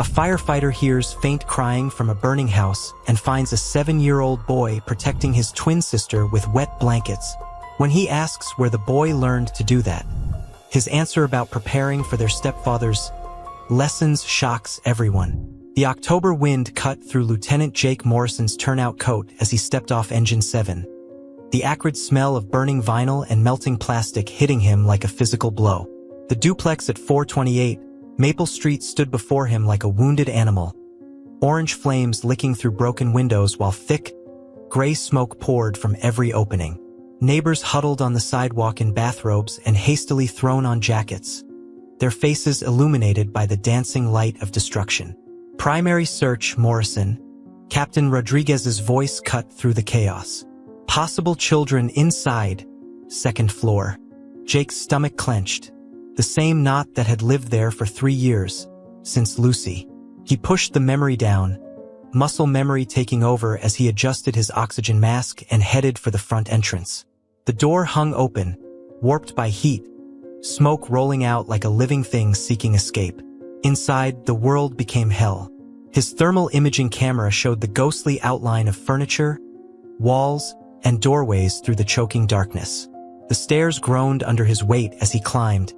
A firefighter hears faint crying from a burning house and finds a 7-year-old boy protecting his twin sister with wet blankets. When he asks where the boy learned to do that, his answer about preparing for their stepfather's lessons shocks everyone. The October wind cut through Lieutenant Jake Morrison's turnout coat as he stepped off Engine 7. The acrid smell of burning vinyl and melting plastic hitting him like a physical blow. The duplex at 428 Maple Street stood before him like a wounded animal, orange flames licking through broken windows while thick, gray smoke poured from every opening. Neighbors huddled on the sidewalk in bathrobes and hastily thrown on jackets, their faces illuminated by the dancing light of destruction. Primary search, Morrison. Captain Rodriguez's voice cut through the chaos. Possible children inside, second floor. Jake's stomach clenched. The same knot that had lived there for 3 years, since Lucy. He pushed the memory down, muscle memory taking over as he adjusted his oxygen mask and headed for the front entrance. The door hung open, warped by heat, smoke rolling out like a living thing seeking escape. Inside, the world became hell. His thermal imaging camera showed the ghostly outline of furniture, walls, and doorways through the choking darkness. The stairs groaned under his weight as he climbed,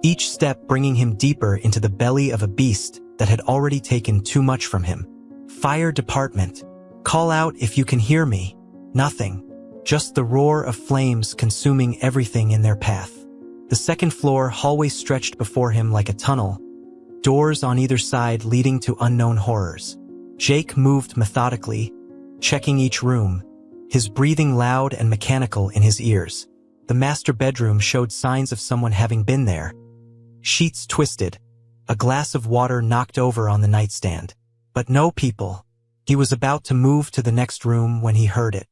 each step bringing him deeper into the belly of a beast that had already taken too much from him. Fire department. Call out if you can hear me. Nothing. Just the roar of flames consuming everything in their path. The second floor hallway stretched before him like a tunnel, doors on either side leading to unknown horrors. Jake moved methodically, checking each room, his breathing loud and mechanical in his ears. The master bedroom showed signs of someone having been there. Sheets twisted, a glass of water knocked over on the nightstand. But no people. He was about to move to the next room when he heard it.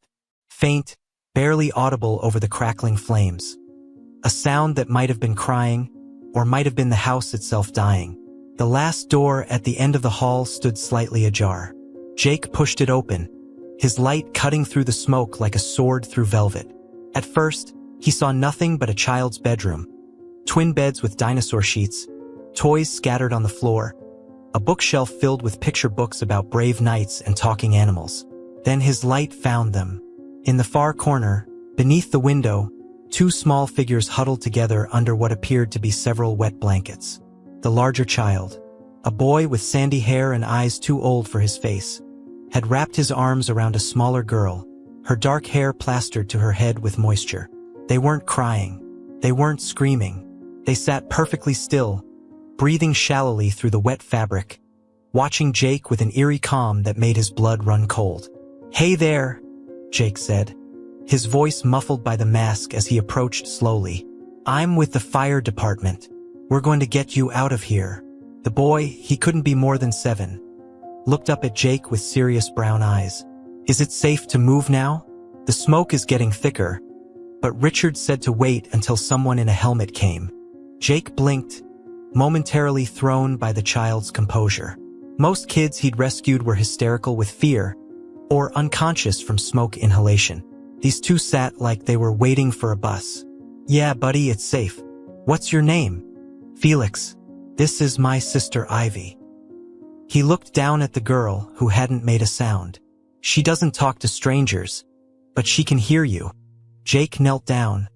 Faint, barely audible over the crackling flames. A sound that might have been crying, or might have been the house itself dying. The last door at the end of the hall stood slightly ajar. Jake pushed it open, his light cutting through the smoke like a sword through velvet. At first, he saw nothing but a child's bedroom. Twin beds with dinosaur sheets, toys scattered on the floor, a bookshelf filled with picture books about brave knights and talking animals. Then his light found them. In the far corner, beneath the window, 2 small figures huddled together under what appeared to be several wet blankets. The larger child, a boy with sandy hair and eyes too old for his face, had wrapped his arms around a smaller girl, her dark hair plastered to her head with moisture. They weren't crying. They weren't screaming. They sat perfectly still, breathing shallowly through the wet fabric, watching Jake with an eerie calm that made his blood run cold. "Hey there," Jake said, his voice muffled by the mask as he approached slowly. "I'm with the fire department. We're going to get you out of here." The boy, he couldn't be more than 7, looked up at Jake with serious brown eyes. "Is it safe to move now? The smoke is getting thicker." But Richard said to wait until someone in a helmet came. Jake blinked, momentarily thrown by the child's composure. Most kids he'd rescued were hysterical with fear, or unconscious from smoke inhalation. These 2 sat like they were waiting for a bus. "Yeah, buddy, it's safe. What's your name?" "Felix. This is my sister Ivy." He looked down at the girl, who hadn't made a sound. "She doesn't talk to strangers, but she can hear you." Jake knelt down,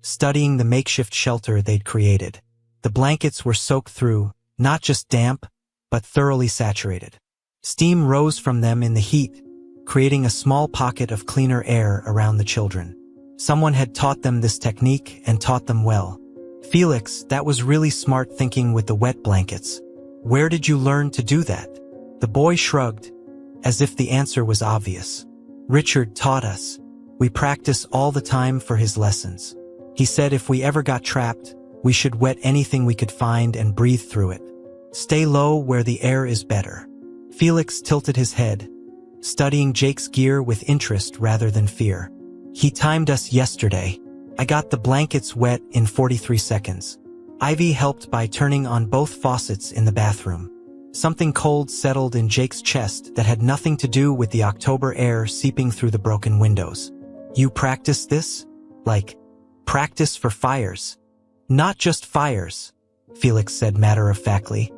studying the makeshift shelter they'd created. The blankets were soaked through, not just damp, but thoroughly saturated. Steam rose from them in the heat, creating a small pocket of cleaner air around the children. Someone had taught them this technique and taught them well. "Felix, that was really smart thinking with the wet blankets. Where did you learn to do that?" The boy shrugged, as if the answer was obvious. "Richard taught us. We practice all the time for his lessons. He said if we ever got trapped, we should wet anything we could find and breathe through it. Stay low where the air is better." Felix tilted his head, studying Jake's gear with interest rather than fear. "He timed us yesterday. I got the blankets wet in 43 seconds. Ivy helped by turning on both faucets in the bathroom." Something cold settled in Jake's chest that had nothing to do with the October air seeping through the broken windows. "You practice this? Like, practice for fires?" "Not just fires," Felix said matter-of-factly.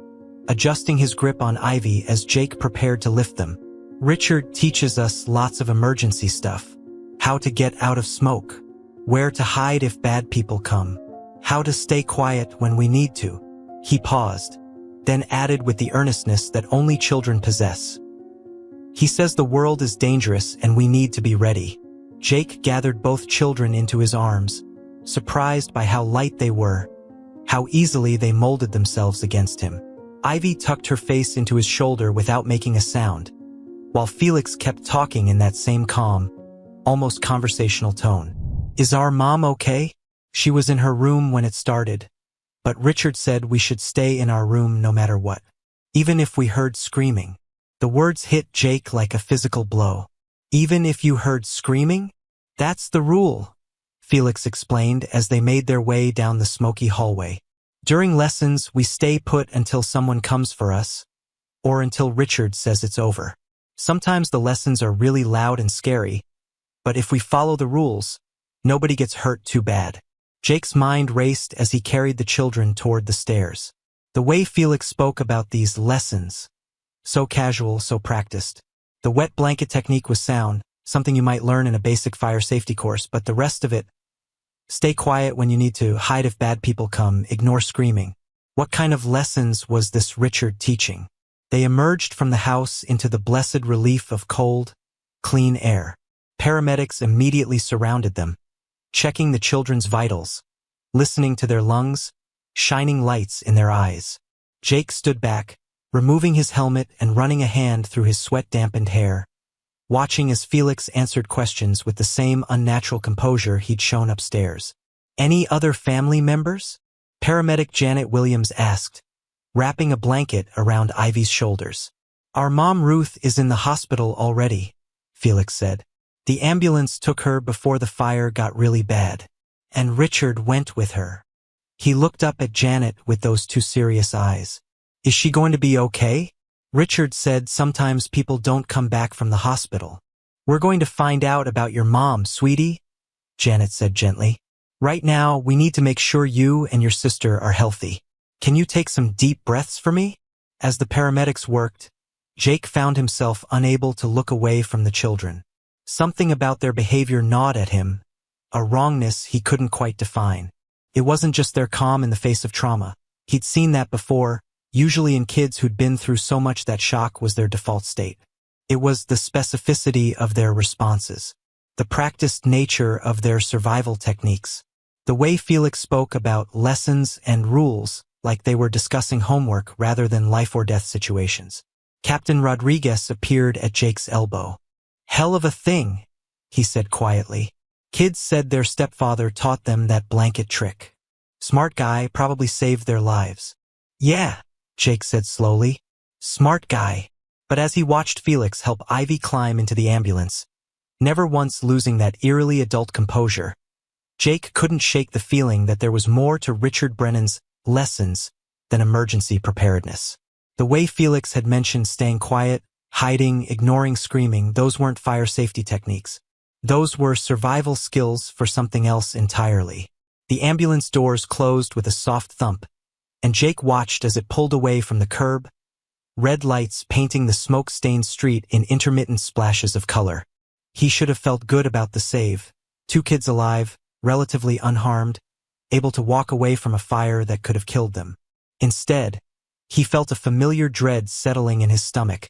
adjusting his grip on Ivy as Jake prepared to lift them. Richard teaches us lots of emergency stuff. How to get out of smoke. Where to hide if bad people come. How to stay quiet when we need to. He paused, then added with the earnestness that only children possess. He says the world is dangerous and we need to be ready. Jake gathered both children into his arms, surprised by how light they were, how easily they molded themselves against him. Ivy tucked her face into his shoulder without making a sound, while Felix kept talking in that same calm, almost conversational tone. "Is our mom okay? She was in her room when it started, but Richard said we should stay in our room no matter what, even if we heard screaming." The words hit Jake like a physical blow. "Even if you heard screaming? That's the rule," Felix explained as they made their way down the smoky hallway. "During lessons, we stay put until someone comes for us, or until Richard says it's over. Sometimes the lessons are really loud and scary, but if we follow the rules, nobody gets hurt too bad." Jake's mind raced as he carried the children toward the stairs. The way Felix spoke about these lessons, so casual, so practiced. The wet blanket technique was sound, something you might learn in a basic fire safety course, but the rest of it, stay quiet when you need to, hide if bad people come, ignore screaming. What kind of lessons was this Richard teaching? They emerged from the house into the blessed relief of cold, clean air. Paramedics immediately surrounded them, checking the children's vitals, listening to their lungs, shining lights in their eyes. Jake stood back, removing his helmet and running a hand through his sweat-dampened hair, watching as Felix answered questions with the same unnatural composure he'd shown upstairs. "Any other family members?" Paramedic Janet Williams asked, wrapping a blanket around Ivy's shoulders. "Our mom Ruth is in the hospital already," Felix said. "The ambulance took her before the fire got really bad, and Richard went with her." He looked up at Janet with those two serious eyes. "Is she going to be okay?" Richard said, "Sometimes people don't come back from the hospital." "We're going to find out about your mom, sweetie," Janet said gently. "Right now, we need to make sure you and your sister are healthy. Can you take some deep breaths for me?" As the paramedics worked, Jake found himself unable to look away from the children. Something about their behavior gnawed at him, a wrongness he couldn't quite define. It wasn't just their calm in the face of trauma. He'd seen that before, usually in kids who'd been through so much that shock was their default state. It was the specificity of their responses, the practiced nature of their survival techniques, the way Felix spoke about lessons and rules like they were discussing homework rather than life-or-death situations. Captain Rodriguez appeared at Jake's elbow. "Hell of a thing," he said quietly. "Kids said their stepfather taught them that blanket trick. Smart guy, probably saved their lives." "Yeah," Jake said slowly. "Smart guy." But as he watched Felix help Ivy climb into the ambulance, never once losing that eerily adult composure, Jake couldn't shake the feeling that there was more to Richard Brennan's lessons than emergency preparedness. The way Felix had mentioned staying quiet, hiding, ignoring screaming, those weren't fire safety techniques. Those were survival skills for something else entirely. The ambulance doors closed with a soft thump, and Jake watched as it pulled away from the curb, red lights painting the smoke-stained street in intermittent splashes of color. He should have felt good about the save. 2 kids alive, relatively unharmed, able to walk away from a fire that could have killed them. Instead, he felt a familiar dread settling in his stomach,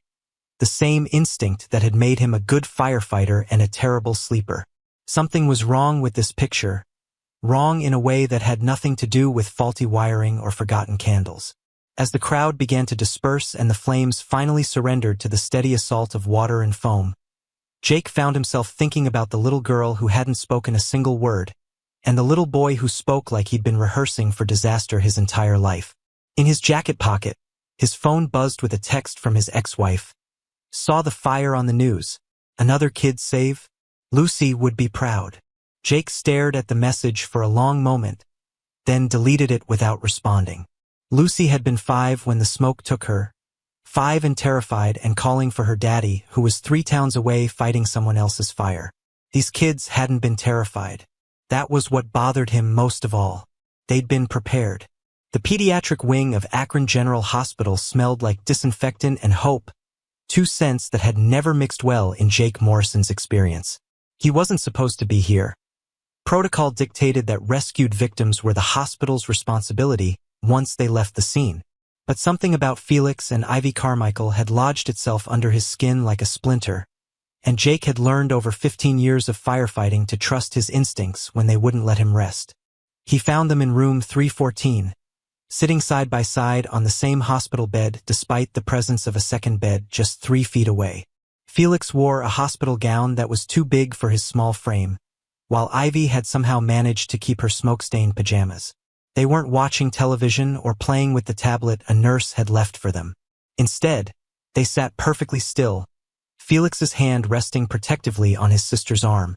the same instinct that had made him a good firefighter and a terrible sleeper. Something was wrong with this picture, wrong in a way that had nothing to do with faulty wiring or forgotten candles. As the crowd began to disperse and the flames finally surrendered to the steady assault of water and foam, Jake found himself thinking about the little girl who hadn't spoken a single word, and the little boy who spoke like he'd been rehearsing for disaster his entire life. In his jacket pocket, his phone buzzed with a text from his ex-wife. "Saw the fire on the news. Another kid save? Lucy would be proud." Jake stared at the message for a long moment, then deleted it without responding. Lucy had been 5 when the smoke took her, 5 and terrified and calling for her daddy, who was 3 towns away fighting someone else's fire. These kids hadn't been terrified. That was what bothered him most of all. They'd been prepared. The pediatric wing of Akron General Hospital smelled like disinfectant and hope, two scents that had never mixed well in Jake Morrison's experience. He wasn't supposed to be here. Protocol dictated that rescued victims were the hospital's responsibility once they left the scene. But something about Felix and Ivy Carmichael had lodged itself under his skin like a splinter, and Jake had learned over 15 years of firefighting to trust his instincts when they wouldn't let him rest. He found them in room 314, sitting side by side on the same hospital bed despite the presence of a second bed just 3 feet away. Felix wore a hospital gown that was too big for his small frame, while Ivy had somehow managed to keep her smoke-stained pajamas. They weren't watching television or playing with the tablet a nurse had left for them. Instead, they sat perfectly still, Felix's hand resting protectively on his sister's arm,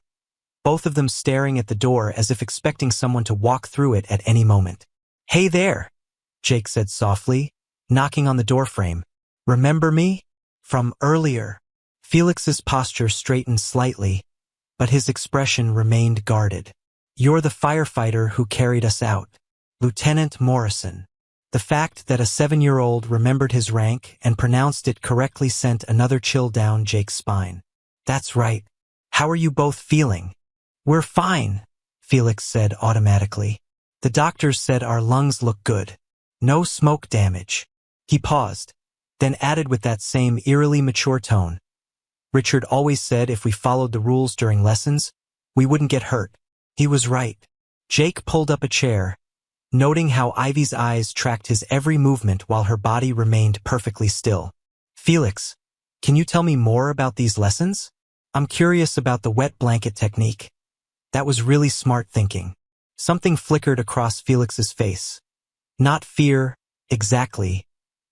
both of them staring at the door as if expecting someone to walk through it at any moment. "Hey there," Jake said softly, knocking on the doorframe. "Remember me? From earlier?" Felix's posture straightened slightly, but his expression remained guarded. "You're the firefighter who carried us out, Lieutenant Morrison." The fact that a 7-year-old remembered his rank and pronounced it correctly sent another chill down Jake's spine. "That's right. How are you both feeling?" "We're fine," Felix said automatically. "The doctors said our lungs look good. No smoke damage." He paused, then added with that same eerily mature tone. "Richard always said if we followed the rules during lessons, we wouldn't get hurt." He was right. Jake pulled up a chair, noting how Ivy's eyes tracked his every movement while her body remained perfectly still. "Felix, can you tell me more about these lessons? I'm curious about the wet blanket technique." That was really smart thinking. Something flickered across Felix's face. Not fear, exactly,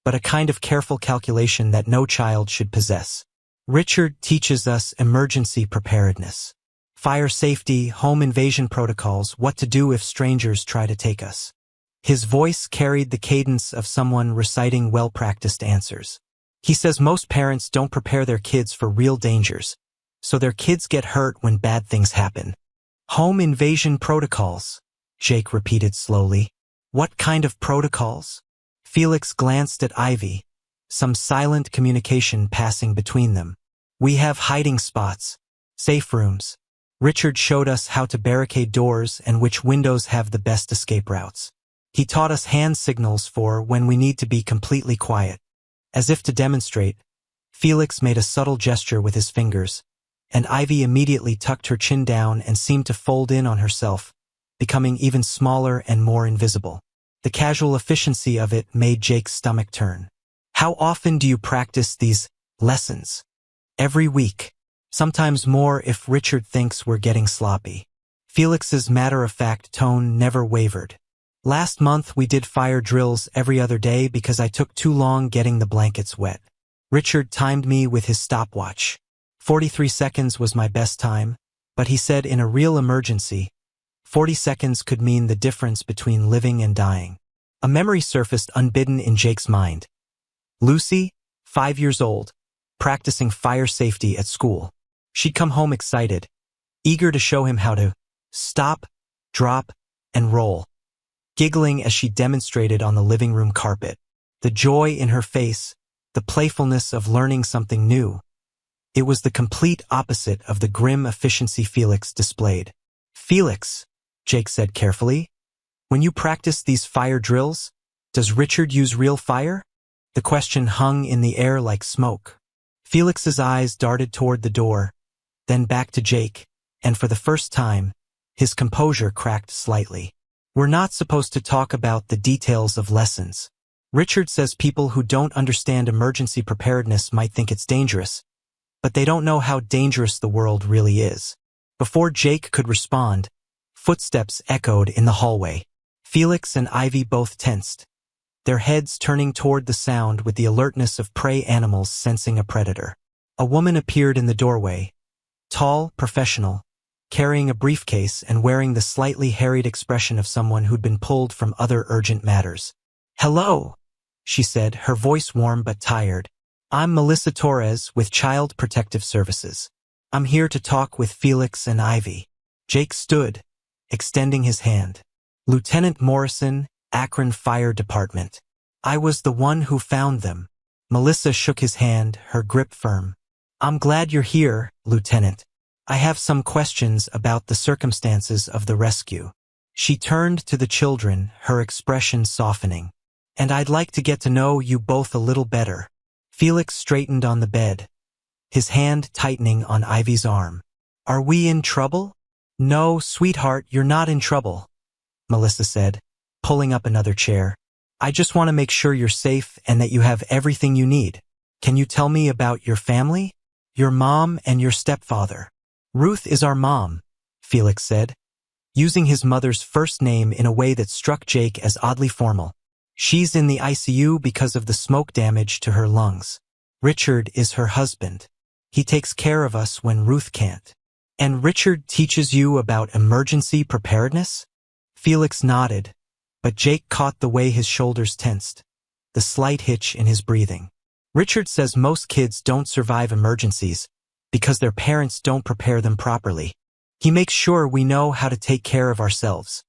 but a kind of careful calculation that no child should possess. "Richard teaches us emergency preparedness. Fire safety, home invasion protocols, what to do if strangers try to take us." His voice carried the cadence of someone reciting well-practiced answers. "He says most parents don't prepare their kids for real dangers, so their kids get hurt when bad things happen." "Home invasion protocols," Jake repeated slowly. "What kind of protocols?" Felix glanced at Ivy, some silent communication passing between them. "We have hiding spots, safe rooms. Richard showed us how to barricade doors and which windows have the best escape routes. He taught us hand signals for when we need to be completely quiet." As if to demonstrate, Felix made a subtle gesture with his fingers, and Ivy immediately tucked her chin down and seemed to fold in on herself, becoming even smaller and more invisible. The casual efficiency of it made Jake's stomach turn. "How often do you practice these lessons?" "Every week. Sometimes more if Richard thinks we're getting sloppy." Felix's matter-of-fact tone never wavered. "Last month we did fire drills every other day because I took too long getting the blankets wet. Richard timed me with his stopwatch. 43 seconds was my best time, but he said in a real emergency, 40 seconds could mean the difference between living and dying." A memory surfaced unbidden in Jake's mind. Lucy, 5 years old, practicing fire safety at school. She'd come home excited, eager to show him how to stop, drop, and roll, giggling as she demonstrated on the living room carpet. The joy in her face, the playfulness of learning something new. It was the complete opposite of the grim efficiency Felix displayed. "Felix," Jake said carefully, "when you practice these fire drills, does Richard use real fire?" The question hung in the air like smoke. Felix's eyes darted toward the door, then back to Jake, and for the first time, his composure cracked slightly. "We're not supposed to talk about the details of lessons. Richard says people who don't understand emergency preparedness might think it's dangerous, but they don't know how dangerous the world really is." Before Jake could respond, footsteps echoed in the hallway. Felix and Ivy both tensed, their heads turning toward the sound with the alertness of prey animals sensing a predator. A woman appeared in the doorway, tall, professional, carrying a briefcase and wearing the slightly harried expression of someone who'd been pulled from other urgent matters. "Hello," she said, her voice warm but tired. "I'm Melissa Torres with Child Protective Services. I'm here to talk with Felix and Ivy." Jake stood, extending his hand. "Lieutenant Morrison, Akron Fire Department. I was the one who found them. Melissa shook his hand, her grip firm. I'm glad you're here, Lieutenant. I have some questions about the circumstances of the rescue. She turned to the children, her expression softening. And I'd like to get to know you both a little better. Felix straightened on the bed, his hand tightening on Ivy's arm. Are we in trouble? No, sweetheart, you're not in trouble, Melissa said, pulling up another chair. I just want to make sure you're safe and that you have everything you need. Can you tell me about your family? Your mom and your stepfather. Ruth is our mom, Felix said, using his mother's first name in a way that struck Jake as oddly formal. She's in the ICU because of the smoke damage to her lungs. Richard is her husband. He takes care of us when Ruth can't. And Richard teaches you about emergency preparedness? Felix nodded, but Jake caught the way his shoulders tensed, the slight hitch in his breathing. Richard says most kids don't survive emergencies because their parents don't prepare them properly. He makes sure we know how to take care of ourselves.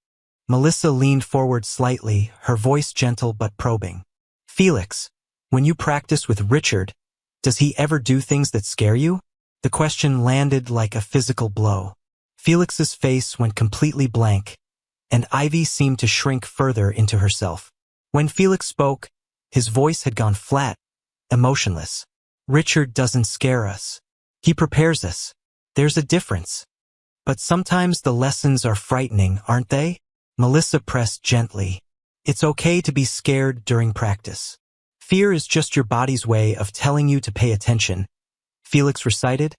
Melissa leaned forward slightly, her voice gentle but probing. Felix, when you practice with Richard, does he ever do things that scare you? The question landed like a physical blow. Felix's face went completely blank, and Ivy seemed to shrink further into herself. When Felix spoke, his voice had gone flat, emotionless. Richard doesn't scare us. He prepares us. There's a difference. But sometimes the lessons are frightening, aren't they? Melissa pressed gently. It's okay to be scared during practice. Fear is just your body's way of telling you to pay attention, Felix recited,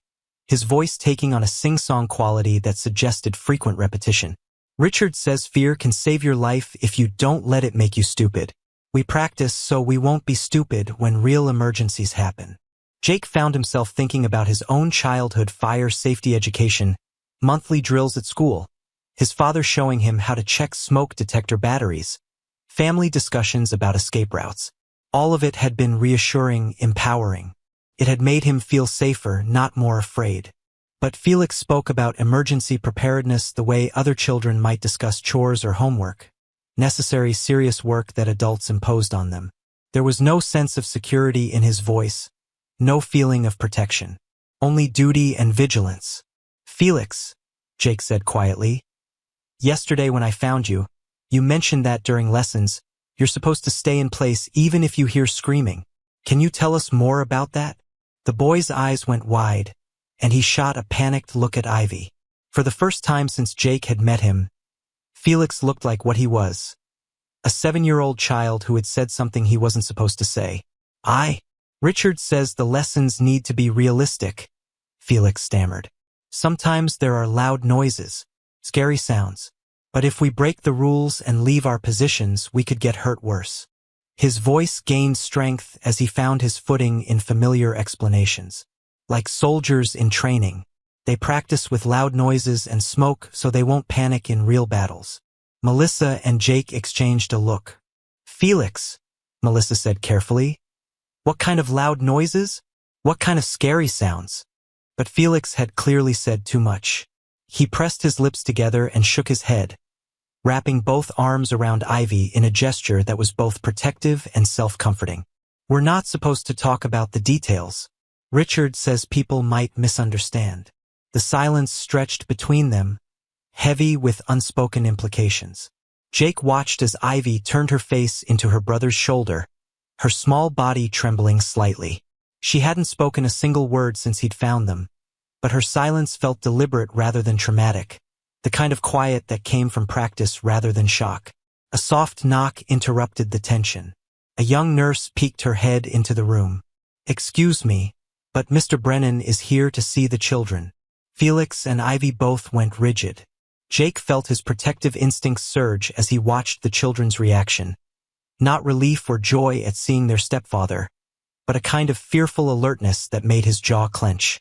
his voice taking on a sing-song quality that suggested frequent repetition. Richard says fear can save your life if you don't let it make you stupid. We practice so we won't be stupid when real emergencies happen. Jake found himself thinking about his own childhood fire safety education, monthly drills at school, his father showing him how to check smoke detector batteries, family discussions about escape routes. All of it had been reassuring, empowering. It had made him feel safer, not more afraid. But Felix spoke about emergency preparedness the way other children might discuss chores or homework, necessary serious work that adults imposed on them. There was no sense of security in his voice, no feeling of protection, only duty and vigilance. Felix, Jake said quietly, yesterday when I found you, you mentioned that during lessons, you're supposed to stay in place even if you hear screaming. Can you tell us more about that? The boy's eyes went wide, and he shot a panicked look at Ivy. For the first time since Jake had met him, Felix looked like what he was, a 7-year-old child who had said something he wasn't supposed to say. Richard says the lessons need to be realistic, Felix stammered. Sometimes there are loud noises, scary sounds. But if we break the rules and leave our positions, we could get hurt worse. His voice gained strength as he found his footing in familiar explanations. Like soldiers in training, they practice with loud noises and smoke so they won't panic in real battles. Melissa and Jake exchanged a look. Felix, Melissa said carefully. What kind of loud noises? What kind of scary sounds? But Felix had clearly said too much. He pressed his lips together and shook his head, wrapping both arms around Ivy in a gesture that was both protective and self-comforting. We're not supposed to talk about the details. Richard says people might misunderstand. The silence stretched between them, heavy with unspoken implications. Jake watched as Ivy turned her face into her brother's shoulder, her small body trembling slightly. She hadn't spoken a single word since he'd found them, but her silence felt deliberate rather than traumatic, the kind of quiet that came from practice rather than shock. A soft knock interrupted the tension. A young nurse peeked her head into the room. Excuse me, but Mr. Brennan is here to see the children. Felix and Ivy both went rigid. Jake felt his protective instincts surge as he watched the children's reaction. Not relief or joy at seeing their stepfather, but a kind of fearful alertness that made his jaw clench.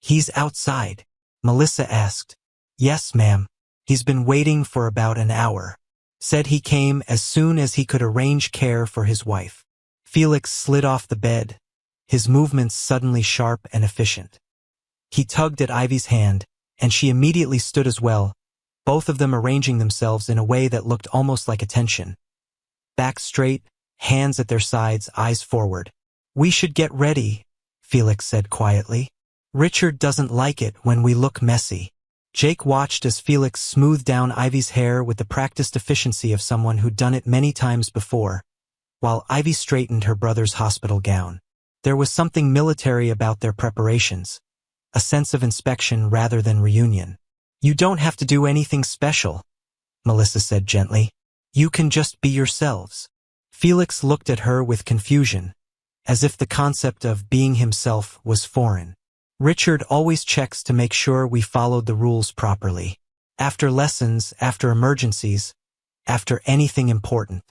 He's outside, Melissa asked. Yes, ma'am. He's been waiting for about an hour. Said he came as soon as he could arrange care for his wife. Felix slid off the bed, his movements suddenly sharp and efficient. He tugged at Ivy's hand, and she immediately stood as well, both of them arranging themselves in a way that looked almost like attention. back straight, hands at their sides, eyes forward. "We should get ready," Felix said quietly. "Richard doesn't like it when we look messy." Jake watched as Felix smoothed down Ivy's hair with the practiced efficiency of someone who'd done it many times before, while Ivy straightened her brother's hospital gown. There was something military about their preparations, a sense of inspection rather than reunion. "You don't have to do anything special," Melissa said gently. "You can just be yourselves." Felix looked at her with confusion, as if the concept of being himself was foreign. "Richard always checks to make sure we followed the rules properly. After lessons, after emergencies, after anything important."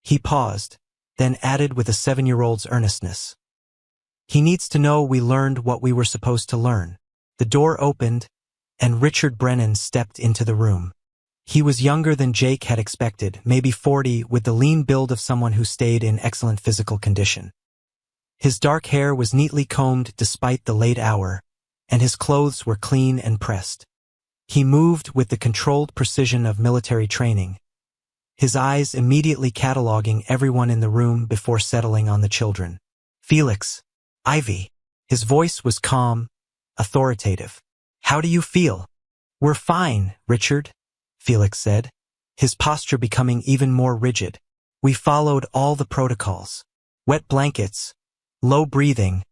He paused, then added with a 7-year-old's earnestness. "He needs to know we learned what we were supposed to learn." The door opened, and Richard Brennan stepped into the room. He was younger than Jake had expected, maybe 40, with the lean build of someone who stayed in excellent physical condition. His dark hair was neatly combed despite the late hour, and his clothes were clean and pressed. He moved with the controlled precision of military training, his eyes immediately cataloging everyone in the room before settling on the children. "Felix, Ivy." His voice was calm, authoritative. "How do you feel?" "We're fine, Richard," Felix said, his posture becoming even more rigid. "We followed all the protocols. Wet blankets, low breathing,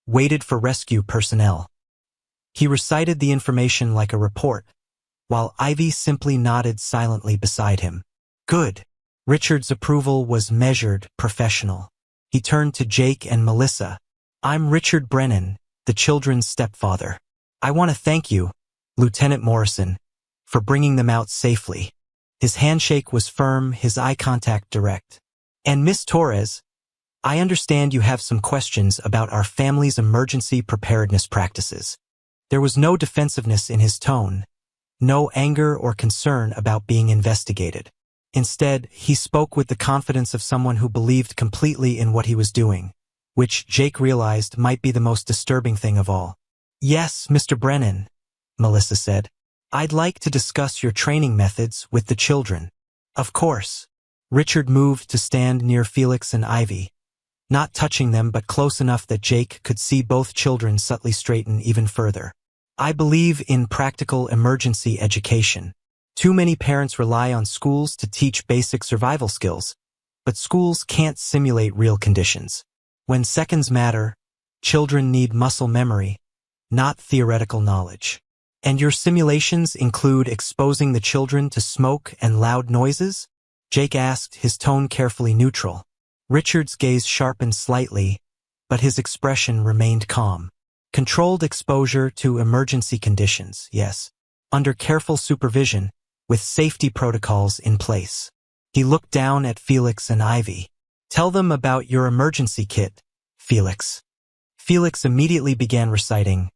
waited for rescue personnel." He recited the information like a report, while Ivy simply nodded silently beside him. "Good." Richard's approval was measured, professional. He turned to Jake and Melissa. "I'm Richard Brennan, the children's stepfather. I want to thank you, Lieutenant Morrison, for bringing them out safely." His handshake was firm, his eye contact direct. "And Miss Torres, I understand you have some questions about our family's emergency preparedness practices." There was no defensiveness in his tone, no anger or concern about being investigated. Instead, he spoke with the confidence of someone who believed completely in what he was doing, which Jake realized might be the most disturbing thing of all. "Yes, Mr. Brennan," Melissa said. "I'd like to discuss your training methods with the children." "Of course." Richard moved to stand near Felix and Ivy, not touching them but close enough that Jake could see both children subtly straighten even further. "I believe in practical emergency education. Too many parents rely on schools to teach basic survival skills, but schools can't simulate real conditions. When seconds matter, children need muscle memory, not theoretical knowledge." "And your simulations include exposing the children to smoke and loud noises?" Jake asked, his tone carefully neutral. Richard's gaze sharpened slightly, but his expression remained calm. "Controlled exposure to emergency conditions, yes. Under careful supervision, with safety protocols in place." He looked down at Felix and Ivy. "Tell them about your emergency kit, Felix." Felix immediately began reciting: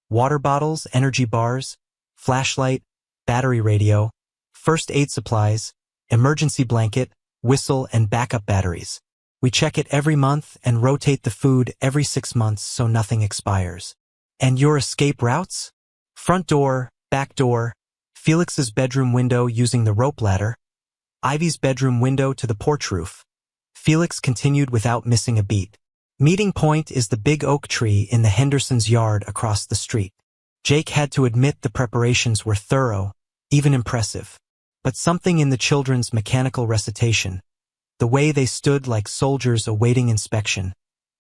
water bottles, energy bars, flashlight, battery radio, first aid supplies, emergency blanket, whistle, and backup batteries. "We check it every month and rotate the food every 6 months so nothing expires." "And your escape routes?" "Front door, back door, Felix's bedroom window using the rope ladder, Ivy's bedroom window to the porch roof." Felix continued without missing a beat. "Meeting point is the big oak tree in the Hendersons' yard across the street." Jake had to admit the preparations were thorough, even impressive. But something in the children's mechanical recitation, the way they stood like soldiers awaiting inspection,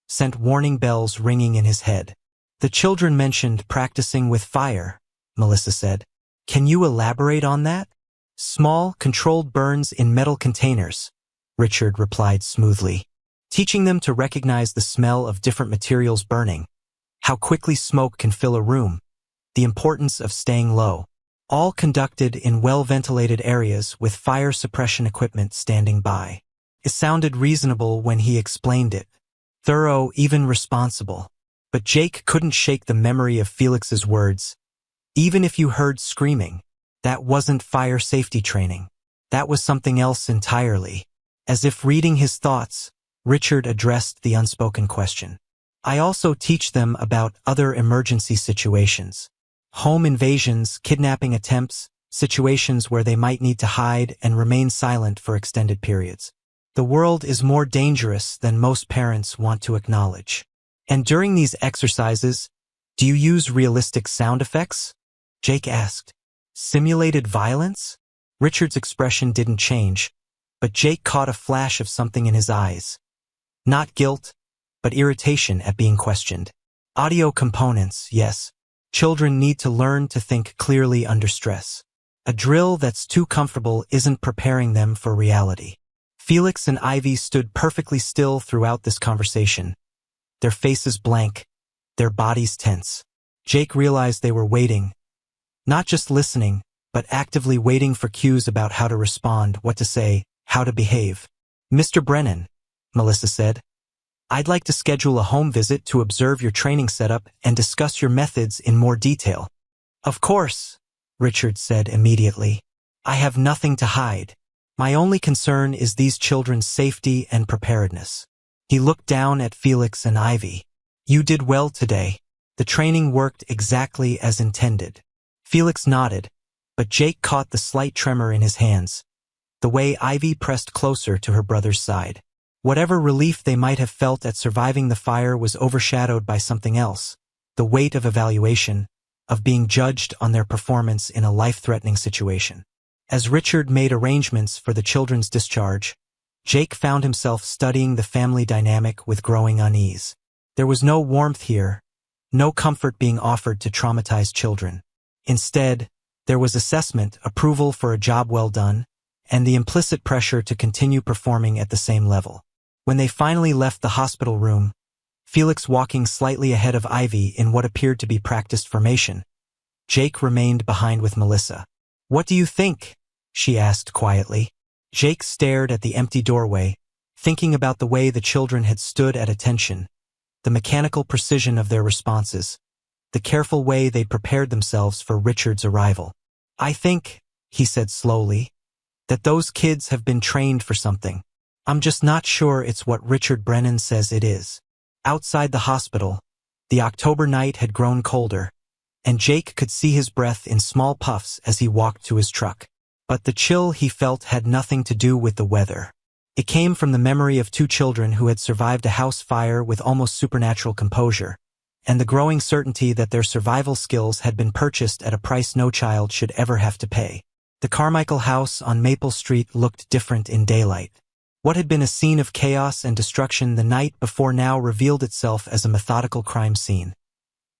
sent warning bells ringing in his head. "The children mentioned practicing with fire," Melissa said. "Can you elaborate on that?" "Small, controlled burns in metal containers," Richard replied smoothly. "Teaching them to recognize the smell of different materials burning, how quickly smoke can fill a room, the importance of staying low. All conducted in well-ventilated areas with fire suppression equipment standing by." It sounded reasonable when he explained it. Thorough, even responsible. But Jake couldn't shake the memory of Felix's words. "Even if you heard screaming, that wasn't fire safety training. That was something else entirely." As if reading his thoughts, Richard addressed the unspoken question. "I also teach them about other emergency situations. Home invasions, kidnapping attempts, situations where they might need to hide and remain silent for extended periods." The world is more dangerous than most parents want to acknowledge. And during these exercises, do you use realistic sound effects? Jake asked. Simulated violence? Richard's expression didn't change, but Jake caught a flash of something in his eyes. Not guilt, but irritation at being questioned. Audio components, yes. Children need to learn to think clearly under stress. A drill that's too comfortable isn't preparing them for reality. Felix and Ivy stood perfectly still throughout this conversation, their faces blank, their bodies tense. Jake realized they were waiting, not just listening, but actively waiting for cues about how to respond, what to say, how to behave. Mr. Brennan, Melissa said, I'd like to schedule a home visit to observe your training setup and discuss your methods in more detail. Of course, Richard said immediately. I have nothing to hide. My only concern is these children's safety and preparedness. He looked down at Felix and Ivy. You did well today. The training worked exactly as intended. Felix nodded, but Jake caught the slight tremor in his hands, the way Ivy pressed closer to her brother's side. Whatever relief they might have felt at surviving the fire was overshadowed by something else, the weight of evaluation, of being judged on their performance in a life-threatening situation. As Richard made arrangements for the children's discharge, Jake found himself studying the family dynamic with growing unease. There was no warmth here, no comfort being offered to traumatized children. Instead, there was assessment, approval for a job well done, and the implicit pressure to continue performing at the same level. When they finally left the hospital room, Felix walking slightly ahead of Ivy in what appeared to be practiced formation, Jake remained behind with Melissa. What do you think? She asked quietly. Jake stared at the empty doorway, thinking about the way the children had stood at attention, the mechanical precision of their responses, the careful way they prepared themselves for Richard's arrival. I think, he said slowly, that those kids have been trained for something. I'm just not sure it's what Richard Brennan says it is. Outside the hospital, the October night had grown colder, and Jake could see his breath in small puffs as he walked to his truck. But the chill he felt had nothing to do with the weather. It came from the memory of two children who had survived a house fire with almost supernatural composure, and the growing certainty that their survival skills had been purchased at a price no child should ever have to pay. The Carmichael house on Maple Street looked different in daylight. What had been a scene of chaos and destruction the night before now revealed itself as a methodical crime scene,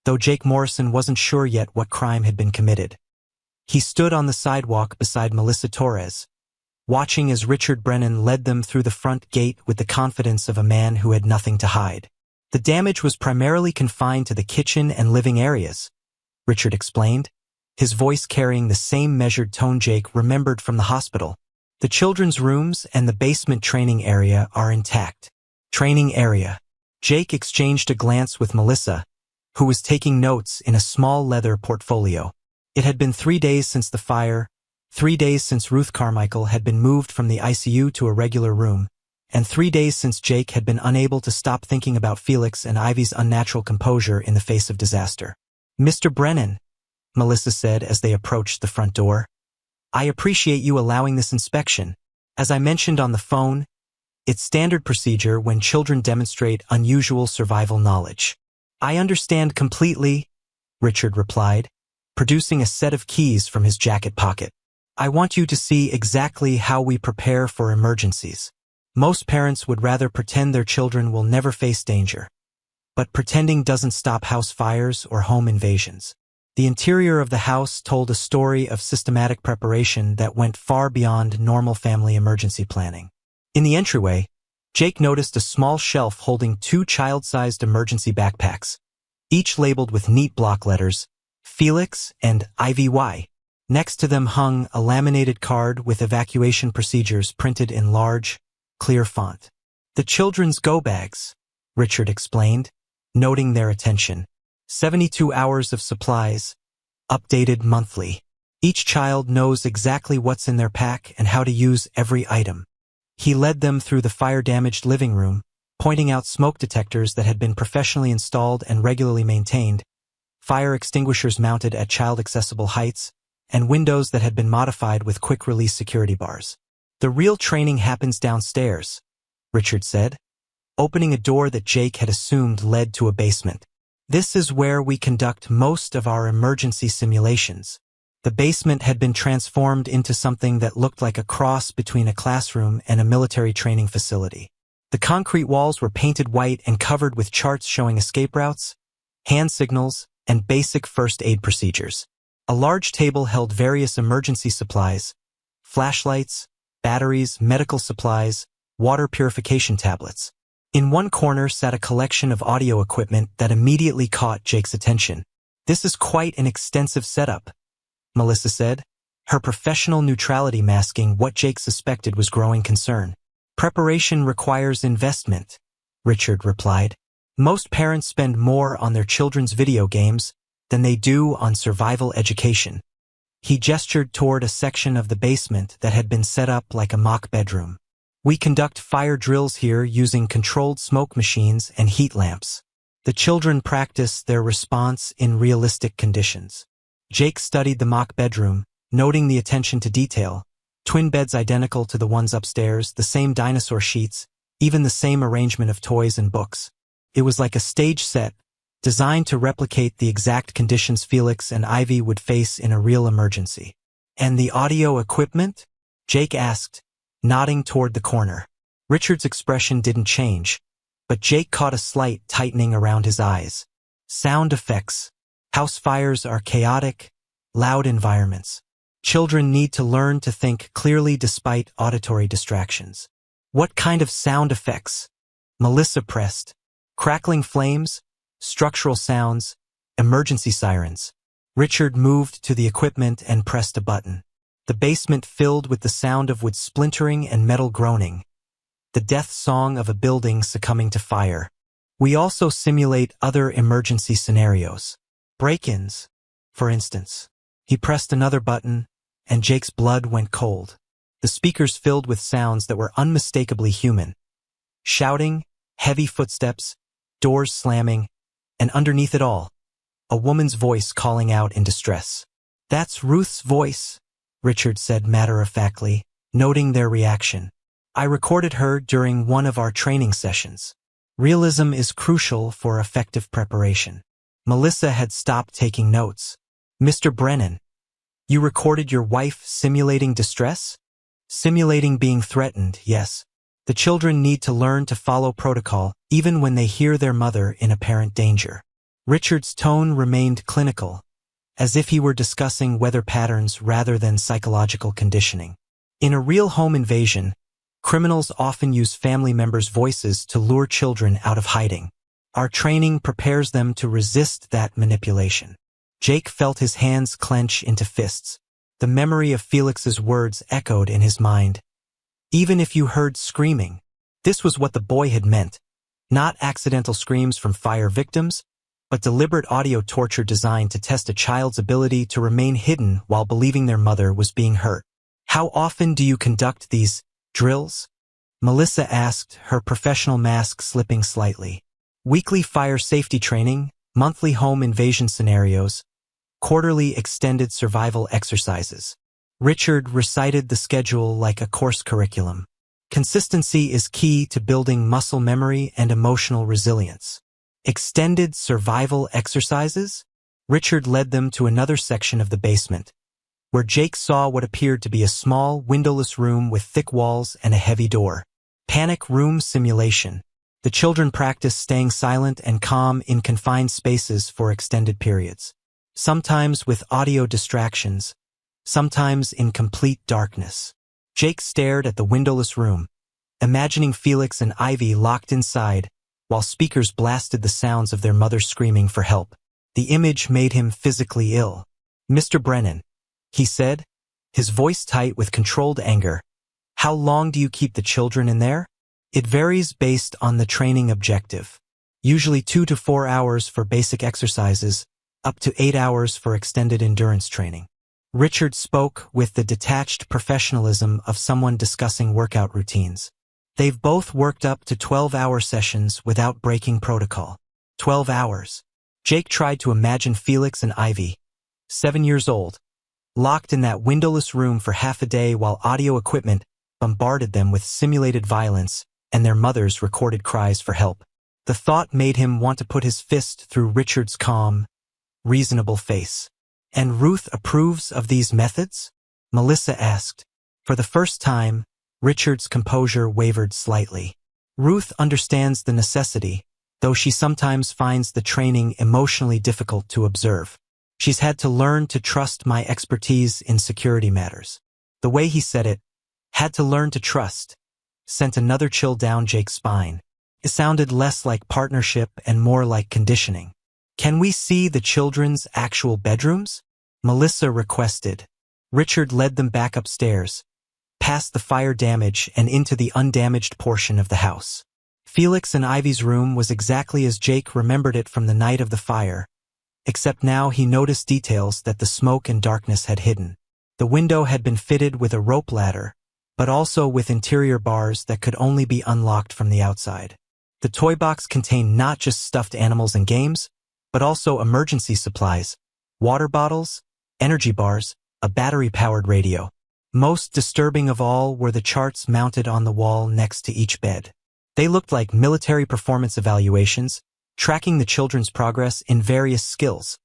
though Jake Morrison wasn't sure yet what crime had been committed. He stood on the sidewalk beside Melissa Torres, watching as Richard Brennan led them through the front gate with the confidence of a man who had nothing to hide. The damage was primarily confined to the kitchen and living areas, Richard explained, his voice carrying the same measured tone Jake remembered from the hospital. The children's rooms and the basement training area are intact. Training area. Jake exchanged a glance with Melissa, who was taking notes in a small leather portfolio. It had been 3 days since the fire, 3 days since Ruth Carmichael had been moved from the ICU to a regular room, and 3 days since Jake had been unable to stop thinking about Felix and Ivy's unnatural composure in the face of disaster. Mr. Brennan, Melissa said as they approached the front door, I appreciate you allowing this inspection. As I mentioned on the phone, it's standard procedure when children demonstrate unusual survival knowledge. I understand completely, Richard replied, producing a set of keys from his jacket pocket. I want you to see exactly how we prepare for emergencies. Most parents would rather pretend their children will never face danger. But pretending doesn't stop house fires or home invasions. The interior of the house told a story of systematic preparation that went far beyond normal family emergency planning. In the entryway, Jake noticed a small shelf holding 2 child-sized emergency backpacks, each labeled with neat block letters, Felix and IVY. Next to them hung a laminated card with evacuation procedures printed in large, clear font. The children's go bags, Richard explained, noting their attention. 72 hours of supplies, updated monthly. Each child knows exactly what's in their pack and how to use every item. He led them through the fire-damaged living room, pointing out smoke detectors that had been professionally installed and regularly maintained, fire extinguishers mounted at child-accessible heights, and windows that had been modified with quick-release security bars. The real training happens downstairs, Richard said, opening a door that Jake had assumed led to a basement. This is where we conduct most of our emergency simulations. The basement had been transformed into something that looked like a cross between a classroom and a military training facility. The concrete walls were painted white and covered with charts showing escape routes, hand signals, and basic first aid procedures. A large table held various emergency supplies, flashlights, batteries, medical supplies, water purification tablets. In one corner sat a collection of audio equipment that immediately caught Jake's attention. "This is quite an extensive setup," Melissa said, her professional neutrality masking what Jake suspected was growing concern. "Preparation requires investment," Richard replied. "Most parents spend more on their children's video games than they do on survival education." He gestured toward a section of the basement that had been set up like a mock bedroom. "We conduct fire drills here using controlled smoke machines and heat lamps. The children practice their response in realistic conditions." Jake studied the mock bedroom, noting the attention to detail. Twin beds identical to the ones upstairs, the same dinosaur sheets, even the same arrangement of toys and books. It was like a stage set, designed to replicate the exact conditions Felix and Ivy would face in a real emergency. "And the audio equipment?" Jake asked, nodding toward the corner. Richard's expression didn't change, but Jake caught a slight tightening around his eyes. "Sound effects. House fires are chaotic, loud environments. Children need to learn to think clearly despite auditory distractions." "What kind of sound effects?" Melissa pressed. "Crackling flames, structural sounds, emergency sirens." Richard moved to the equipment and pressed a button. The basement filled with the sound of wood splintering and metal groaning, the death song of a building succumbing to fire. "We also simulate other emergency scenarios. Break-ins, for instance." He pressed another button, and Jake's blood went cold. The speakers filled with sounds that were unmistakably human. Shouting, heavy footsteps, doors slamming, and underneath it all, a woman's voice calling out in distress. "That's Ruth's voice," Richard said matter-of-factly, noting their reaction. "I recorded her during one of our training sessions. Realism is crucial for effective preparation." Melissa had stopped taking notes. "Mr. Brennan, you recorded your wife simulating distress?" "Simulating being threatened, yes. The children need to learn to follow protocol even when they hear their mother in apparent danger." Richard's tone remained clinical, as if he were discussing weather patterns rather than psychological conditioning. "In a real home invasion, criminals often use family members' voices to lure children out of hiding. Our training prepares them to resist that manipulation." Jake felt his hands clench into fists. The memory of Felix's words echoed in his mind. "Even if you heard screaming." This was what the boy had meant. Not accidental screams from fire victims, but deliberate audio torture designed to test a child's ability to remain hidden while believing their mother was being hurt. "How often do you conduct these drills?" Melissa asked, her professional mask slipping slightly. "Weekly fire safety training, monthly home invasion scenarios, quarterly extended survival exercises." Richard recited the schedule like a course curriculum. "Consistency is key to building muscle memory and emotional resilience." "Extended survival exercises?" Richard led them to another section of the basement, where Jake saw what appeared to be a small, windowless room with thick walls and a heavy door. "Panic room simulation." The children practiced staying silent and calm in confined spaces for extended periods, sometimes with audio distractions, sometimes in complete darkness. Jake stared at the windowless room, imagining Felix and Ivy locked inside while speakers blasted the sounds of their mother screaming for help. The image made him physically ill. "Mr. Brennan," he said, his voice tight with controlled anger, "how long do you keep the children in there?" "It varies based on the training objective. Usually 2 to 4 hours for basic exercises, up to 8 hours for extended endurance training." Richard spoke with the detached professionalism of someone discussing workout routines. "They've both worked up to 12-hour sessions without breaking protocol." 12 hours. Jake tried to imagine Felix and Ivy, 7 years old, locked in that windowless room for half a day while audio equipment bombarded them with simulated violence and their mothers recorded cries for help. The thought made him want to put his fist through Richard's calm, reasonable face. "And Ruth approves of these methods?" Melissa asked. For the first time, Richard's composure wavered slightly. "Ruth understands the necessity, though she sometimes finds the training emotionally difficult to observe. She's had to learn to trust my expertise in security matters." The way he said it, "had to learn to trust," sent another chill down Jake's spine. It sounded less like partnership and more like conditioning. "Can we see the children's actual bedrooms?" Melissa requested. Richard led them back upstairs, past the fire damage and into the undamaged portion of the house. Felix and Ivy's room was exactly as Jake remembered it from the night of the fire, except now he noticed details that the smoke and darkness had hidden. The window had been fitted with a rope ladder, but also with interior bars that could only be unlocked from the outside. The toy box contained not just stuffed animals and games, but also emergency supplies, water bottles, energy bars, a battery-powered radio. Most disturbing of all were the charts mounted on the wall next to each bed. They looked like military performance evaluations, tracking the children's progress in various skills: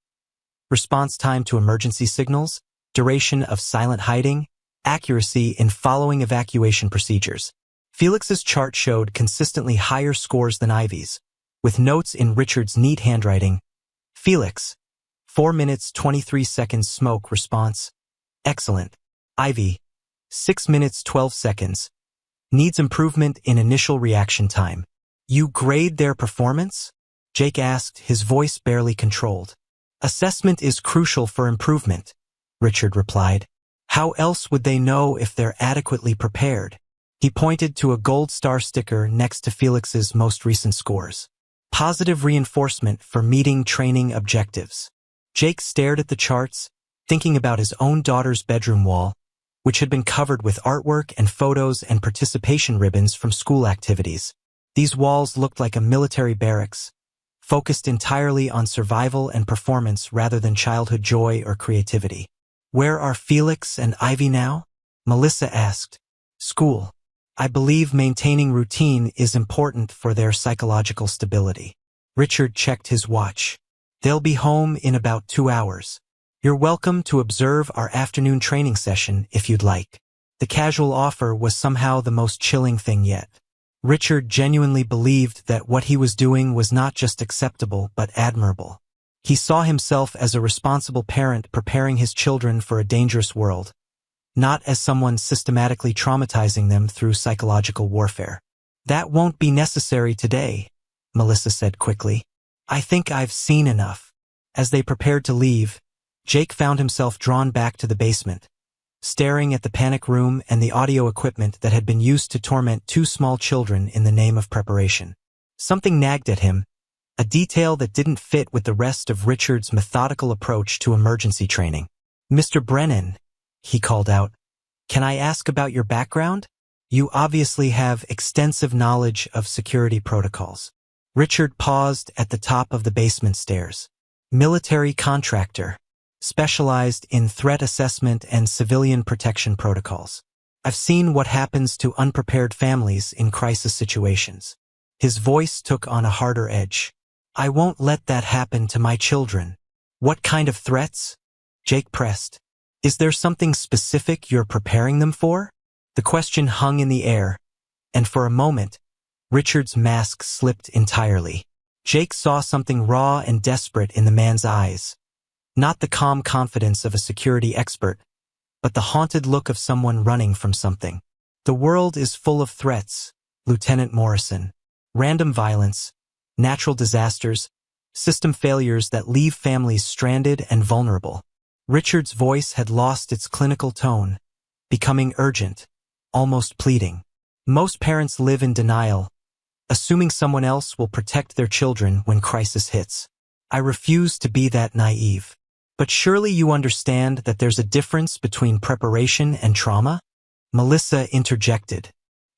response time to emergency signals, duration of silent hiding, accuracy in following evacuation procedures. Felix's chart showed consistently higher scores than Ivy's, with notes in Richard's neat handwriting. Felix, 4 minutes 23 seconds smoke response. Excellent. Ivy, 6 minutes 12 seconds. Needs improvement in initial reaction time. You grade their performance? Jake asked, his voice barely controlled. Assessment is crucial for improvement, Richard replied. How else would they know if they're adequately prepared? He pointed to a gold star sticker next to Felix's most recent scores. Positive reinforcement for meeting training objectives. Jake stared at the charts, thinking about his own daughter's bedroom wall, which had been covered with artwork and photos and participation ribbons from school activities. These walls looked like a military barracks, focused entirely on survival and performance rather than childhood joy or creativity. Where are Felix and Ivy now? Melissa asked. School. I believe maintaining routine is important for their psychological stability. Richard checked his watch. They'll be home in about 2 hours. You're welcome to observe our afternoon training session if you'd like. The casual offer was somehow the most chilling thing yet. Richard genuinely believed that what he was doing was not just acceptable but admirable. He saw himself as a responsible parent preparing his children for a dangerous world, not as someone systematically traumatizing them through psychological warfare. That won't be necessary today, Melissa said quickly. I think I've seen enough. As they prepared to leave, Jake found himself drawn back to the basement, staring at the panic room and the audio equipment that had been used to torment 2 small children in the name of preparation. Something nagged at him, a detail that didn't fit with the rest of Richard's methodical approach to emergency training. Mr. Brennan, he called out, can I ask about your background? You obviously have extensive knowledge of security protocols. Richard paused at the top of the basement stairs. Military contractor, specialized in threat assessment and civilian protection protocols. I've seen what happens to unprepared families in crisis situations. His voice took on a harder edge. I won't let that happen to my children. What kind of threats? Jake pressed. Is there something specific you're preparing them for? The question hung in the air, and for a moment, Richard's mask slipped entirely. Jake saw something raw and desperate in the man's eyes. Not the calm confidence of a security expert, but the haunted look of someone running from something. The world is full of threats, Lieutenant Morrison. Random violence, natural disasters, system failures that leave families stranded and vulnerable. Richard's voice had lost its clinical tone, becoming urgent, almost pleading. Most parents live in denial, assuming someone else will protect their children when crisis hits. I refuse to be that naive. But surely you understand that there's a difference between preparation and trauma? Melissa interjected.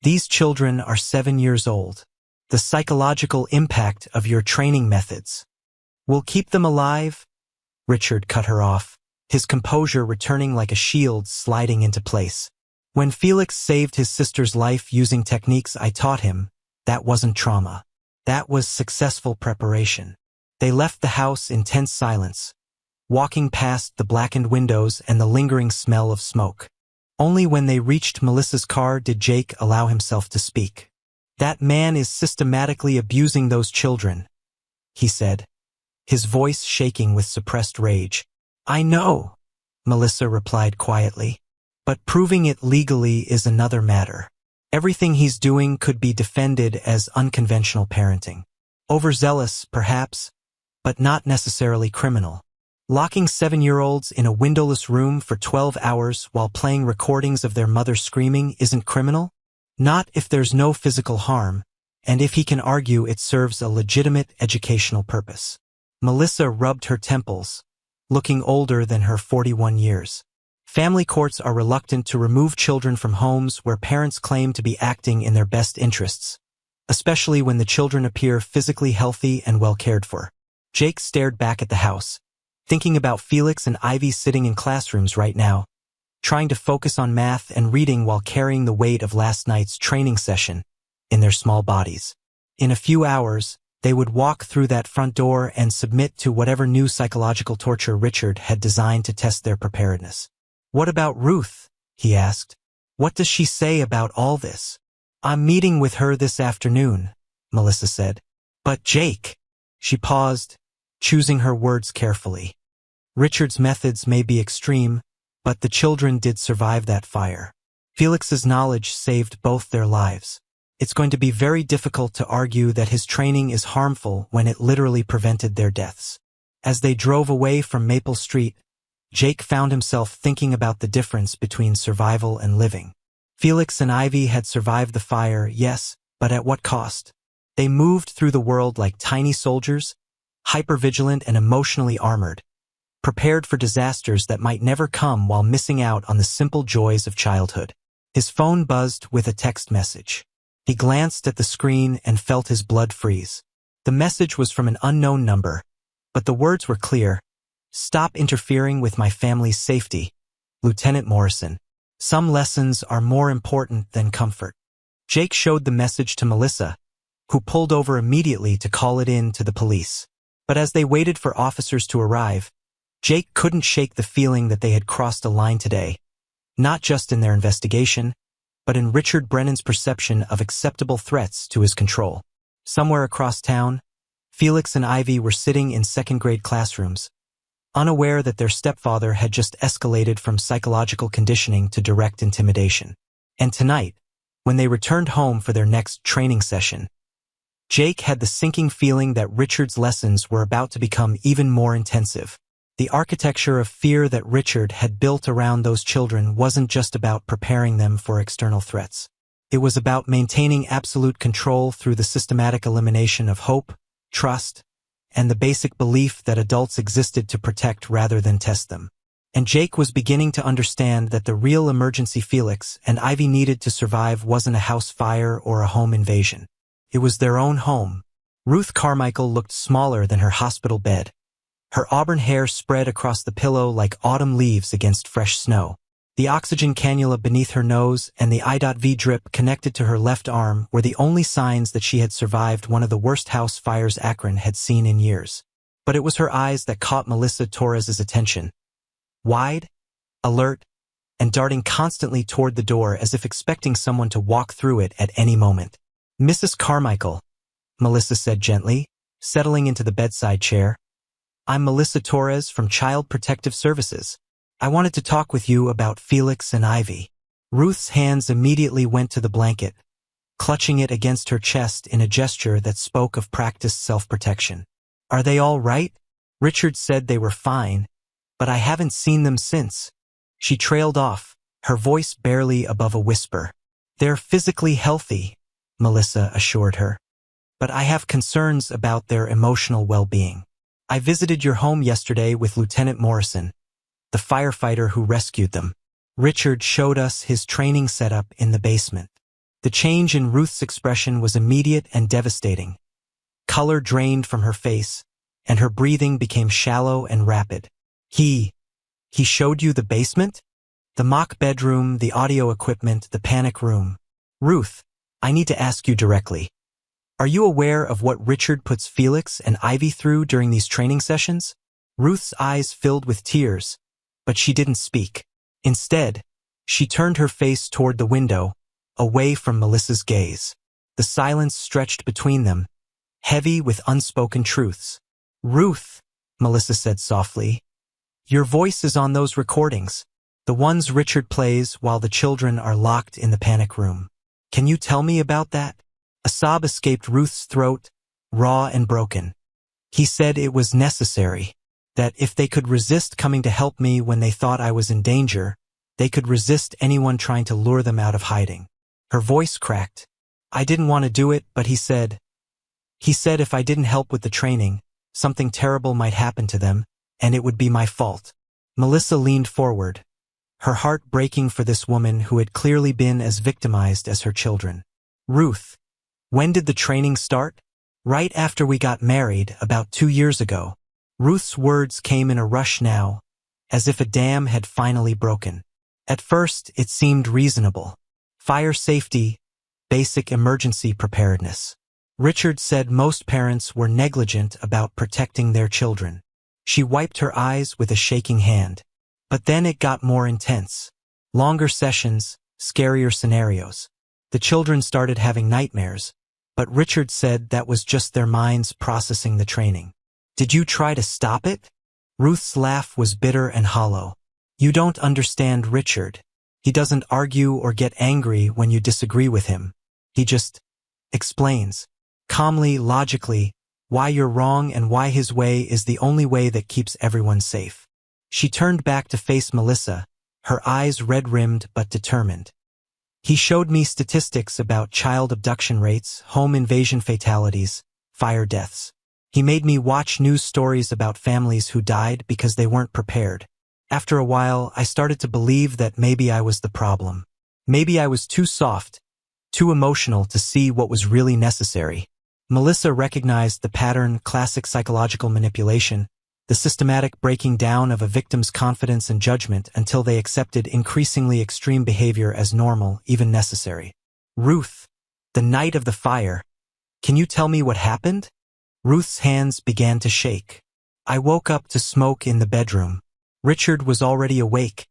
These children are 7 years old. The psychological impact of your training methods will keep them alive? Richard cut her off, his composure returning like a shield sliding into place. When Felix saved his sister's life using techniques I taught him, That wasn't trauma. That was successful preparation. They left the house in tense silence, walking past the blackened windows and the lingering smell of smoke. Only when they reached Melissa's car did Jake allow himself to speak. "That man is systematically abusing those children," he said, his voice shaking with suppressed rage. "I know," Melissa replied quietly, "but proving it legally is another matter. Everything he's doing could be defended as unconventional parenting. Overzealous, perhaps, but not necessarily criminal. Locking 7-year-olds in a windowless room for 12 hours while playing recordings of their mother screaming isn't criminal? Not if there's no physical harm, and if he can argue it serves a legitimate educational purpose." Melissa rubbed her temples, looking older than her 41 years. Family courts are reluctant to remove children from homes where parents claim to be acting in their best interests, especially when the children appear physically healthy and well cared for. Jake stared back at the house, thinking about Felix and Ivy sitting in classrooms right now, trying to focus on math and reading while carrying the weight of last night's training session in their small bodies. In a few hours, they would walk through that front door and submit to whatever new psychological torture Richard had designed to test their preparedness. "What about Ruth?" he asked. "What does she say about all this?" "I'm meeting with her this afternoon," Melissa said. "But Jake," she paused, choosing her words carefully. "Richard's methods may be extreme, but the children did survive that fire. Felix's knowledge saved both their lives. It's going to be very difficult to argue that his training is harmful when it literally prevented their deaths." As they drove away from Maple Street, Jake found himself thinking about the difference between survival and living. Felix and Ivy had survived the fire, yes, but at what cost? They moved through the world like tiny soldiers, hypervigilant and emotionally armored, prepared for disasters that might never come while missing out on the simple joys of childhood. His phone buzzed with a text message. He glanced at the screen and felt his blood freeze. The message was from an unknown number, but the words were clear. "Stop interfering with my family's safety, Lieutenant Morrison. Some lessons are more important than comfort." Jake showed the message to Melissa, who pulled over immediately to call it in to the police. But as they waited for officers to arrive, Jake couldn't shake the feeling that they had crossed a line today, not just in their investigation, but in Richard Brennan's perception of acceptable threats to his control. Somewhere across town, Felix and Ivy were sitting in second-grade classrooms, unaware that their stepfather had just escalated from psychological conditioning to direct intimidation. And tonight, when they returned home for their next training session, Jake had the sinking feeling that Richard's lessons were about to become even more intensive. The architecture of fear that Richard had built around those children wasn't just about preparing them for external threats. It was about maintaining absolute control through the systematic elimination of hope, trust, and the basic belief that adults existed to protect rather than test them. And Jake was beginning to understand that the real emergency Felix and Ivy needed to survive wasn't a house fire or a home invasion. It was their own home. Ruth Carmichael looked smaller than her hospital bed. Her auburn hair spread across the pillow like autumn leaves against fresh snow. The oxygen cannula beneath her nose and the I.V drip connected to her left arm were the only signs that she had survived one of the worst house fires Akron had seen in years. But it was her eyes that caught Melissa Torres's attention. Wide, alert, and darting constantly toward the door as if expecting someone to walk through it at any moment. "Mrs. Carmichael," Melissa said gently, settling into the bedside chair. "I'm Melissa Torres from Child Protective Services. I wanted to talk with you about Felix and Ivy." Ruth's hands immediately went to the blanket, clutching it against her chest in a gesture that spoke of practiced self-protection. "Are they all right? Richard said they were fine, but I haven't seen them since." She trailed off, her voice barely above a whisper. "They're physically healthy," Melissa assured her. "But I have concerns about their emotional well-being. I visited your home yesterday with Lieutenant Morrison, the firefighter who rescued them. Richard showed us his training setup in the basement." The change in Ruth's expression was immediate and devastating. Color drained from her face, and her breathing became shallow and rapid. He showed you the basement? The mock bedroom, the audio equipment, the panic room. Ruth, I need to ask you directly. Are you aware of what Richard puts Felix and Ivy through during these training sessions? Ruth's eyes filled with tears, but she didn't speak. Instead, she turned her face toward the window, away from Melissa's gaze. The silence stretched between them, heavy with unspoken truths. "Ruth," Melissa said softly, "your voice is on those recordings, the ones Richard plays while the children are locked in the panic room. Can you tell me about that?" A sob escaped Ruth's throat, raw and broken. "He said it was necessary, that if they could resist coming to help me when they thought I was in danger, they could resist anyone trying to lure them out of hiding." Her voice cracked. "I didn't want to do it, but he said if I didn't help with the training, something terrible might happen to them, and it would be my fault." Melissa leaned forward, her heart breaking for this woman who had clearly been as victimized as her children. "Ruth, when did the training start?" "Right after we got married, about 2 years ago." Ruth's words came in a rush now, as if a dam had finally broken. At first, it seemed reasonable. Fire safety, basic emergency preparedness. Richard said most parents were negligent about protecting their children. She wiped her eyes with a shaking hand. But then it got more intense. Longer sessions, scarier scenarios. The children started having nightmares, but Richard said that was just their minds processing the training. "Did you try to stop it?" Ruth's laugh was bitter and hollow. "You don't understand Richard. He doesn't argue or get angry when you disagree with him. He just explains, calmly, logically, why you're wrong and why his way is the only way that keeps everyone safe." She turned back to face Melissa, her eyes red-rimmed but determined. "He showed me statistics about child abduction rates, home invasion fatalities, fire deaths. He made me watch news stories about families who died because they weren't prepared. After a while, I started to believe that maybe I was the problem. Maybe I was too soft, too emotional to see what was really necessary." Melissa recognized the pattern, classic psychological manipulation, the systematic breaking down of a victim's confidence and judgment until they accepted increasingly extreme behavior as normal, even necessary. "Ruth, the night of the fire, can you tell me what happened?" Ruth's hands began to shake. "I woke up to smoke in the bedroom. Richard was already awake,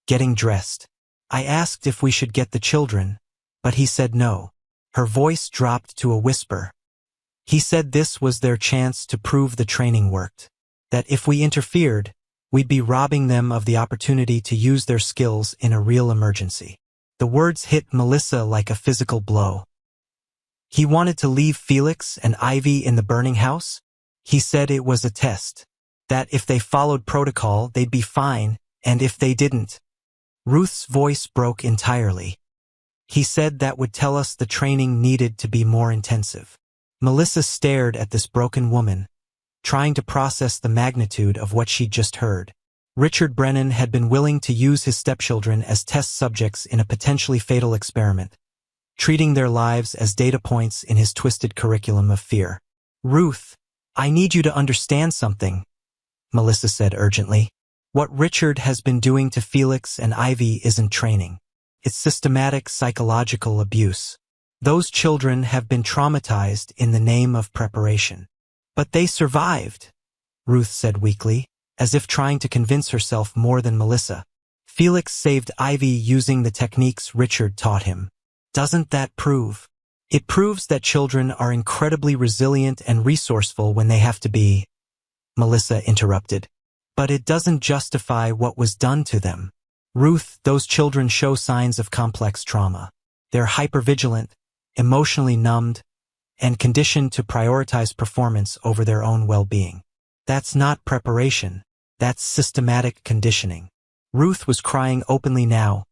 getting dressed. I asked if we should get the children, but he said no." Her voice dropped to a whisper. "He said this was their chance to prove the training worked. That if we interfered, we'd be robbing them of the opportunity to use their skills in a real emergency." The words hit Melissa like a physical blow. "He wanted to leave Felix and Ivy in the burning house? He said it was a test. That if they followed protocol, they'd be fine, and if they didn't." Ruth's voice broke entirely. "He said that would tell us the training needed to be more intensive." Melissa stared at this broken woman, trying to process the magnitude of what she'd just heard. Richard Brennan had been willing to use his stepchildren as test subjects in a potentially fatal experiment, treating their lives as data points in his twisted curriculum of fear. "Ruth, I need you to understand something," Melissa said urgently. "What Richard has been doing to Felix and Ivy isn't training. It's systematic psychological abuse. Those children have been traumatized in the name of preparation." "But they survived," Ruth said weakly, as if trying to convince herself more than Melissa. "Felix saved Ivy using the techniques Richard taught him. Doesn't that prove?" "It proves that children are incredibly resilient and resourceful when they have to be," Melissa interrupted. "But it doesn't justify what was done to them. Ruth, those children show signs of complex trauma. They're hypervigilant, emotionally numbed, and conditioned to prioritize performance over their own well-being. That's not preparation. That's systematic conditioning." Ruth was crying openly now,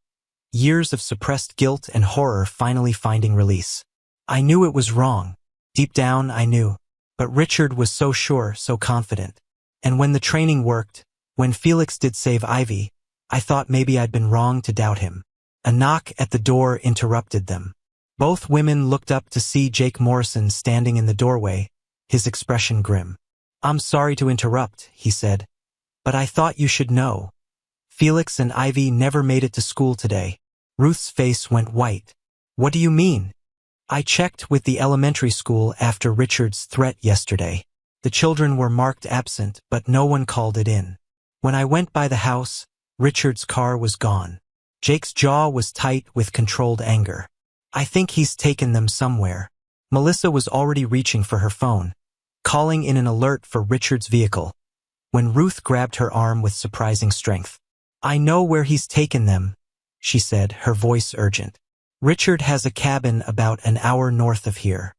years of suppressed guilt and horror finally finding release. "I knew it was wrong. Deep down, I knew. But Richard was so sure, so confident. And when the training worked, when Felix did save Ivy, I thought maybe I'd been wrong to doubt him." A knock at the door interrupted them. Both women looked up to see Jake Morrison standing in the doorway, his expression grim. "I'm sorry to interrupt," he said, "but I thought you should know. Felix and Ivy never made it to school today." Ruth's face went white. "What do you mean?" I checked with the elementary school after Richard's threat yesterday. The children were marked absent, but no one called it in. When I went by the house, Richard's car was gone. Jake's jaw was tight with controlled anger. I think he's taken them somewhere. Melissa was already reaching for her phone, calling in an alert for Richard's vehicle, when Ruth grabbed her arm with surprising strength. I know where he's taken them, she said, her voice urgent. Richard has a cabin about an hour north of here.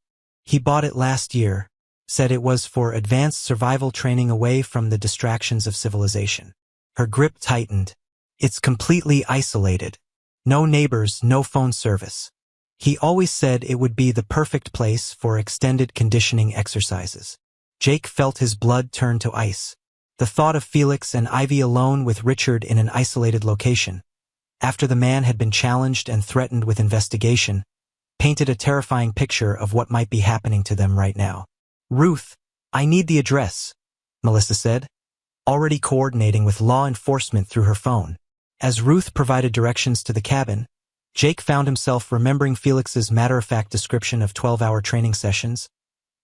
He bought it last year, said it was for advanced survival training away from the distractions of civilization. Her grip tightened. It's completely isolated. No neighbors, no phone service. He always said it would be the perfect place for extended conditioning exercises. Jake felt his blood turn to ice. The thought of Felix and Ivy alone with Richard in an isolated location, after the man had been challenged and threatened with investigation, painted a terrifying picture of what might be happening to them right now. Ruth, I need the address, Melissa said, already coordinating with law enforcement through her phone. As Ruth provided directions to the cabin, Jake found himself remembering Felix's matter-of-fact description of 12-hour training sessions,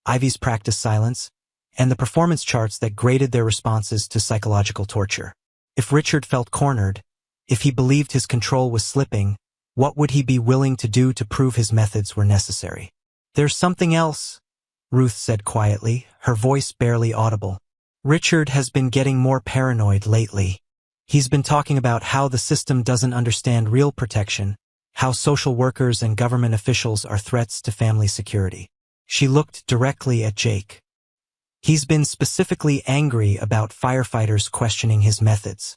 Ivy's practice silence, and the performance charts that graded their responses to psychological torture. If Richard felt cornered, if he believed his control was slipping, what would he be willing to do to prove his methods were necessary? There's something else, Ruth said quietly, her voice barely audible. Richard has been getting more paranoid lately. He's been talking about how the system doesn't understand real protection, how social workers and government officials are threats to family security. She looked directly at Jake. He's been specifically angry about firefighters questioning his methods.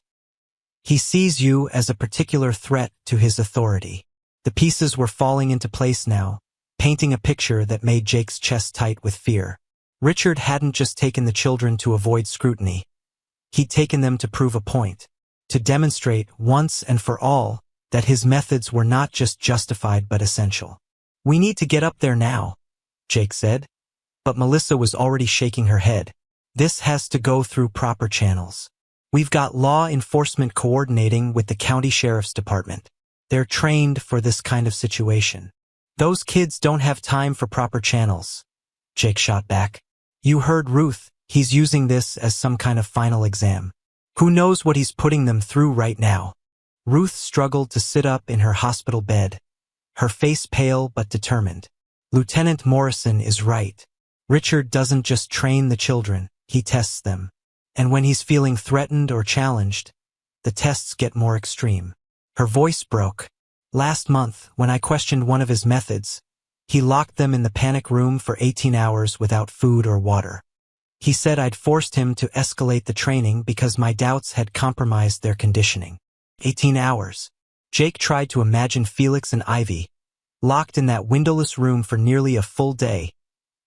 He sees you as a particular threat to his authority. The pieces were falling into place now, painting a picture that made Jake's chest tight with fear. Richard hadn't just taken the children to avoid scrutiny. He'd taken them to prove a point, to demonstrate once and for all that his methods were not just justified but essential. We need to get up there now, Jake said, but Melissa was already shaking her head. This has to go through proper channels. We've got law enforcement coordinating with the county sheriff's department. They're trained for this kind of situation. Those kids don't have time for proper channels, Jake shot back. You heard Ruth, he's using this as some kind of final exam. Who knows what he's putting them through right now? Ruth struggled to sit up in her hospital bed, her face pale but determined. Lieutenant Morrison is right. Richard doesn't just train the children, he tests them. And when he's feeling threatened or challenged, the tests get more extreme. Her voice broke. Last month, when I questioned one of his methods, he locked them in the panic room for 18 hours without food or water. He said I'd forced him to escalate the training because my doubts had compromised their conditioning. 18 hours. Jake tried to imagine Felix and Ivy, locked in that windowless room for nearly a full day,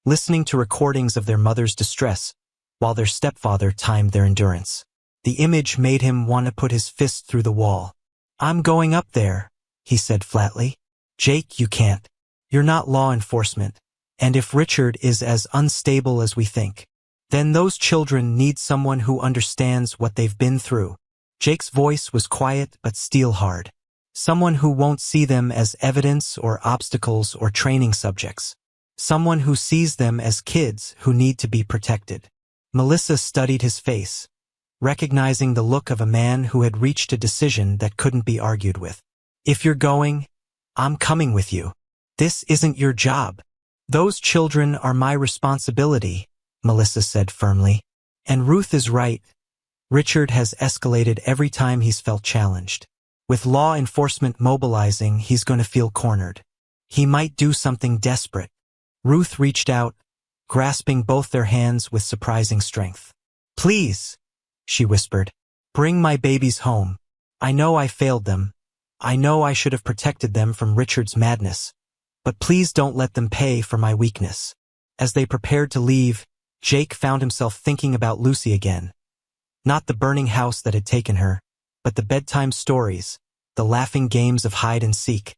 listening to recordings of their mother's distress, while their stepfather timed their endurance. The image made him want to put his fist through the wall. I'm going up there, he said flatly. Jake, you can't. You're not law enforcement. And if Richard is as unstable as we think, then those children need someone who understands what they've been through. Jake's voice was quiet but steel hard. Someone who won't see them as evidence or obstacles or training subjects. Someone who sees them as kids who need to be protected. Melissa studied his face, recognizing the look of a man who had reached a decision that couldn't be argued with. If you're going, I'm coming with you. This isn't your job. Those children are my responsibility, Melissa said firmly. And Ruth is right. Richard has escalated every time he's felt challenged. With law enforcement mobilizing, he's going to feel cornered. He might do something desperate. Ruth reached out, grasping both their hands with surprising strength. Please, she whispered, bring my babies home. I know I failed them. I know I should have protected them from Richard's madness. But please don't let them pay for my weakness. As they prepared to leave, Jake found himself thinking about Lucy again. Not the burning house that had taken her, but the bedtime stories, the laughing games of hide and seek,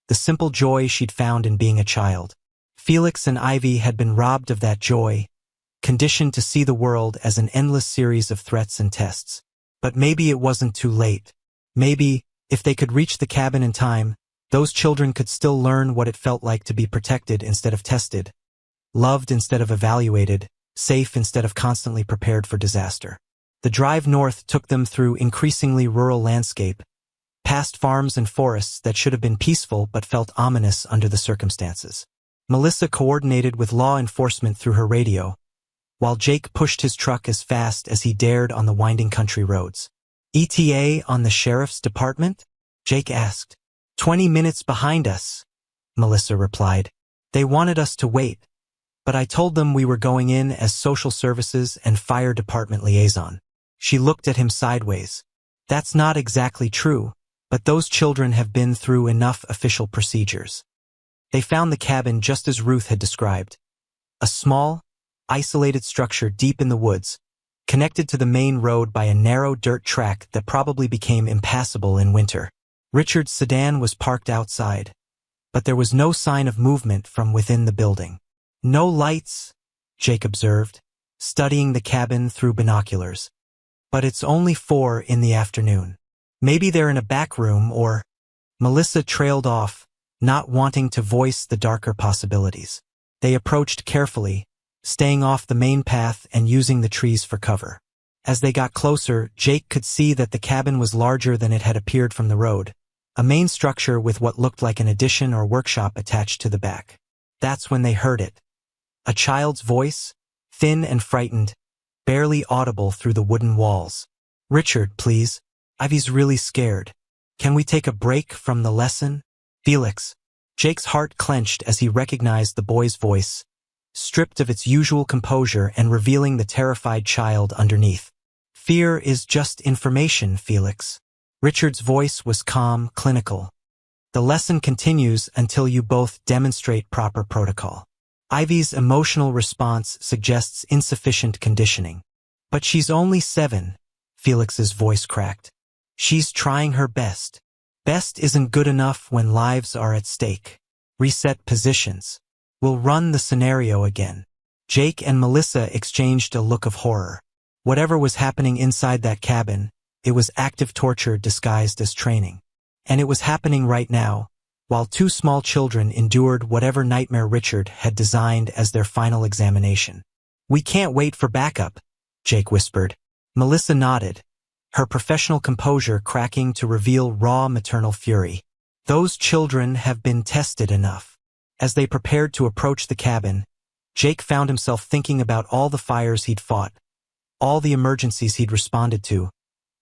the simple joy she'd found in being a child. Felix and Ivy had been robbed of that joy, conditioned to see the world as an endless series of threats and tests. But maybe it wasn't too late. Maybe, if they could reach the cabin in time, Those children could still learn what it felt like to be protected instead of tested, loved instead of evaluated, safe instead of constantly prepared for disaster. The drive north took them through increasingly rural landscape, past farms and forests that should have been peaceful but felt ominous under the circumstances. Melissa coordinated with law enforcement through her radio, while Jake pushed his truck as fast as he dared on the winding country roads. "ETA on the sheriff's department?" Jake asked. 20 minutes behind us," Melissa replied. "They wanted us to wait, but I told them we were going in as social services and fire department liaison." She looked at him sideways. "That's not exactly true, but those children have been through enough official procedures." They found the cabin just as Ruth had described. A small, isolated structure deep in the woods, connected to the main road by a narrow dirt track that probably became impassable in winter. Richard's sedan was parked outside, but there was no sign of movement from within the building. "No lights," Jake observed, studying the cabin through binoculars. "But it's only 4 in the afternoon. Maybe they're in a back room or—" Melissa trailed off, not wanting to voice the darker possibilities. They approached carefully, staying off the main path and using the trees for cover. As they got closer, Jake could see that the cabin was larger than it had appeared from the road, a main structure with what looked like an addition or workshop attached to the back. That's when they heard it. A child's voice, thin and frightened, barely audible through the wooden walls. "Richard, please. Ivy's really scared. Can we take a break from the lesson?" "Felix." Jake's heart clenched as he recognized the boy's voice, stripped of its usual composure and revealing the terrified child underneath. "Fear is just information, Felix." Richard's voice was calm, clinical. "The lesson continues until you both demonstrate proper protocol." Ivy's emotional response suggests insufficient conditioning. "But she's only 7, Felix's voice cracked. "She's trying her best." "Best isn't good enough when lives are at stake. Reset positions. We'll run the scenario again." Jake and Melissa exchanged a look of horror. Whatever was happening inside that cabin, it was active torture disguised as training. And it was happening right now, while 2 small children endured whatever nightmare Richard had designed as their final examination. "We can't wait for backup," Jake whispered. Melissa nodded, her professional composure cracking to reveal raw maternal fury. Those children have been tested enough. As they prepared to approach the cabin, Jake found himself thinking about all the fires he'd fought, all the emergencies he'd responded to,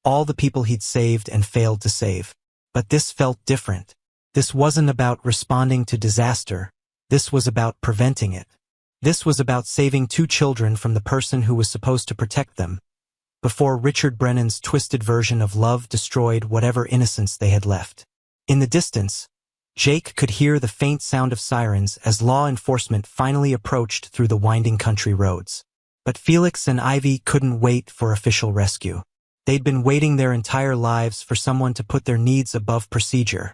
all the people he'd saved and failed to save. But this felt different. This wasn't about responding to disaster. This was about preventing it. This was about saving 2 children from the person who was supposed to protect them, before Richard Brennan's twisted version of love destroyed whatever innocence they had left. In the distance, Jake could hear the faint sound of sirens as law enforcement finally approached through the winding country roads. But Felix and Ivy couldn't wait for official rescue. They'd been waiting their entire lives for someone to put their needs above procedure,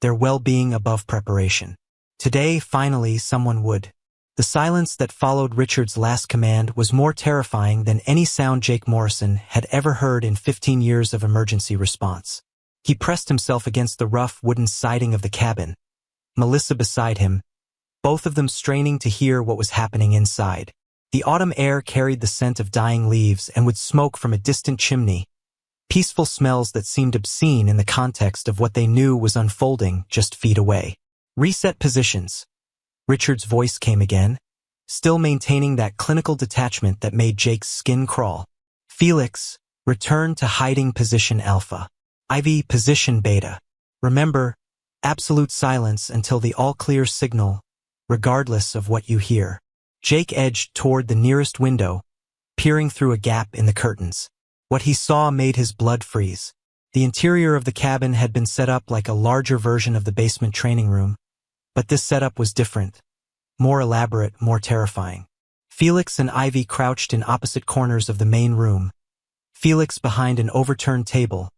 their well-being above preparation. Today, finally, someone would. The silence that followed Richard's last command was more terrifying than any sound Jake Morrison had ever heard in 15 years of emergency response. He pressed himself against the rough wooden siding of the cabin, Melissa beside him, both of them straining to hear what was happening inside. The autumn air carried the scent of dying leaves and would smoke from a distant chimney, peaceful smells that seemed obscene in the context of what they knew was unfolding just feet away. "Reset positions." Richard's voice came again, still maintaining that clinical detachment that made Jake's skin crawl. "Felix, return to hiding position Alpha. Ivy, position Beta. Remember, absolute silence until the all-clear signal, regardless of what you hear." Jake edged toward the nearest window, peering through a gap in the curtains. What he saw made his blood freeze. The interior of the cabin had been set up like a larger version of the basement training room, but this setup was different, more elaborate, more terrifying. Felix and Ivy crouched in opposite corners of the main room, Felix behind an overturned table,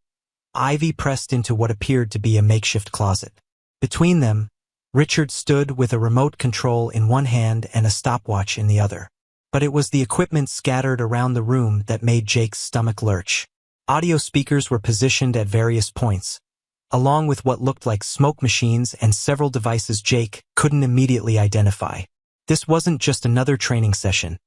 Ivy pressed into what appeared to be a makeshift closet. Between them, Richard stood with a remote control in one hand and a stopwatch in the other. But it was the equipment scattered around the room that made Jake's stomach lurch. Audio speakers were positioned at various points, along with what looked like smoke machines and several devices Jake couldn't immediately identify. This wasn't just another training session.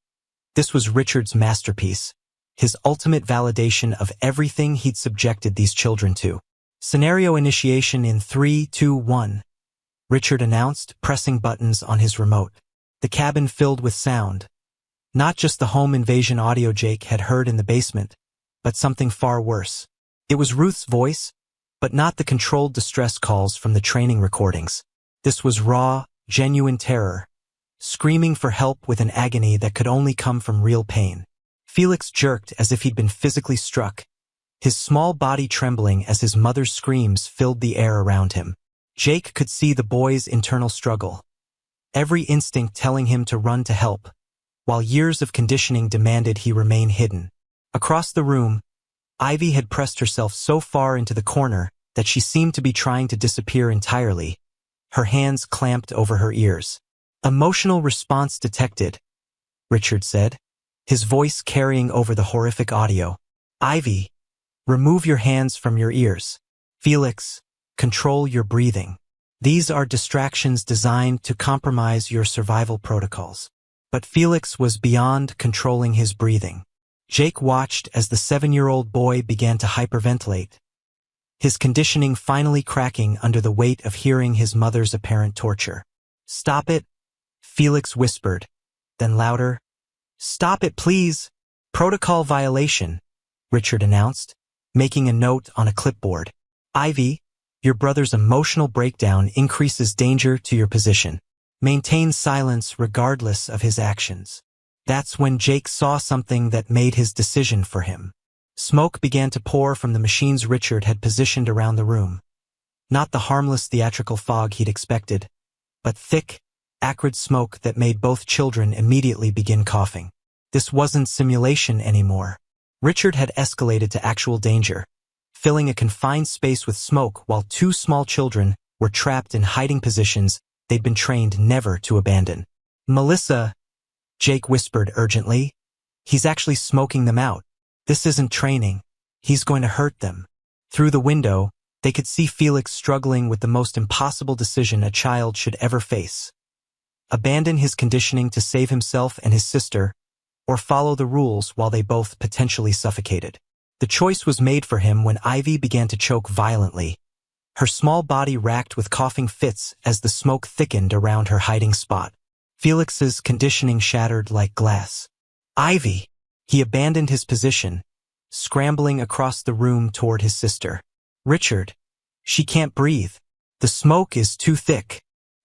This was Richard's masterpiece, his ultimate validation of everything he'd subjected these children to. Scenario initiation in 3, 2, 1. Richard announced, pressing buttons on his remote. The cabin filled with sound. Not just the home invasion audio Jake had heard in the basement, but something far worse. It was Ruth's voice, but not the controlled distress calls from the training recordings. This was raw, genuine terror, screaming for help with an agony that could only come from real pain. Felix jerked as if he'd been physically struck, his small body trembling as his mother's screams filled the air around him. Jake could see the boy's internal struggle, every instinct telling him to run to help, while years of conditioning demanded he remain hidden. Across the room, Ivy had pressed herself so far into the corner that she seemed to be trying to disappear entirely, her hands clamped over her ears. "Emotional response detected," Richard said, his voice carrying over the horrific audio. "Ivy, remove your hands from your ears. Felix, control your breathing. These are distractions designed to compromise your survival protocols." But Felix was beyond controlling his breathing. Jake watched as the 7-year-old boy began to hyperventilate, his conditioning finally cracking under the weight of hearing his mother's apparent torture. "Stop it," Felix whispered, then louder, "Stop it, please." "Protocol violation," Richard announced, making a note on a clipboard. "Ivy, your brother's emotional breakdown increases danger to your position. Maintain silence regardless of his actions." That's when Jake saw something that made his decision for him. Smoke began to pour from the machines Richard had positioned around the room. Not the harmless theatrical fog he'd expected, but thick, acrid smoke that made both children immediately begin coughing. This wasn't simulation anymore. Richard had escalated to actual danger, filling a confined space with smoke while 2 small children were trapped in hiding positions they'd been trained never to abandon. "Melissa," Jake whispered urgently, "he's actually smoking them out. This isn't training. He's going to hurt them." Through the window, they could see Felix struggling with the most impossible decision a child should ever face. Abandon his conditioning to save himself and his sister, or follow the rules while they both potentially suffocated. The choice was made for him when Ivy began to choke violently, her small body racked with coughing fits as the smoke thickened around her hiding spot. Felix's conditioning shattered like glass. "Ivy!" He abandoned his position, scrambling across the room toward his sister. "Richard, she can't breathe. The smoke is too thick."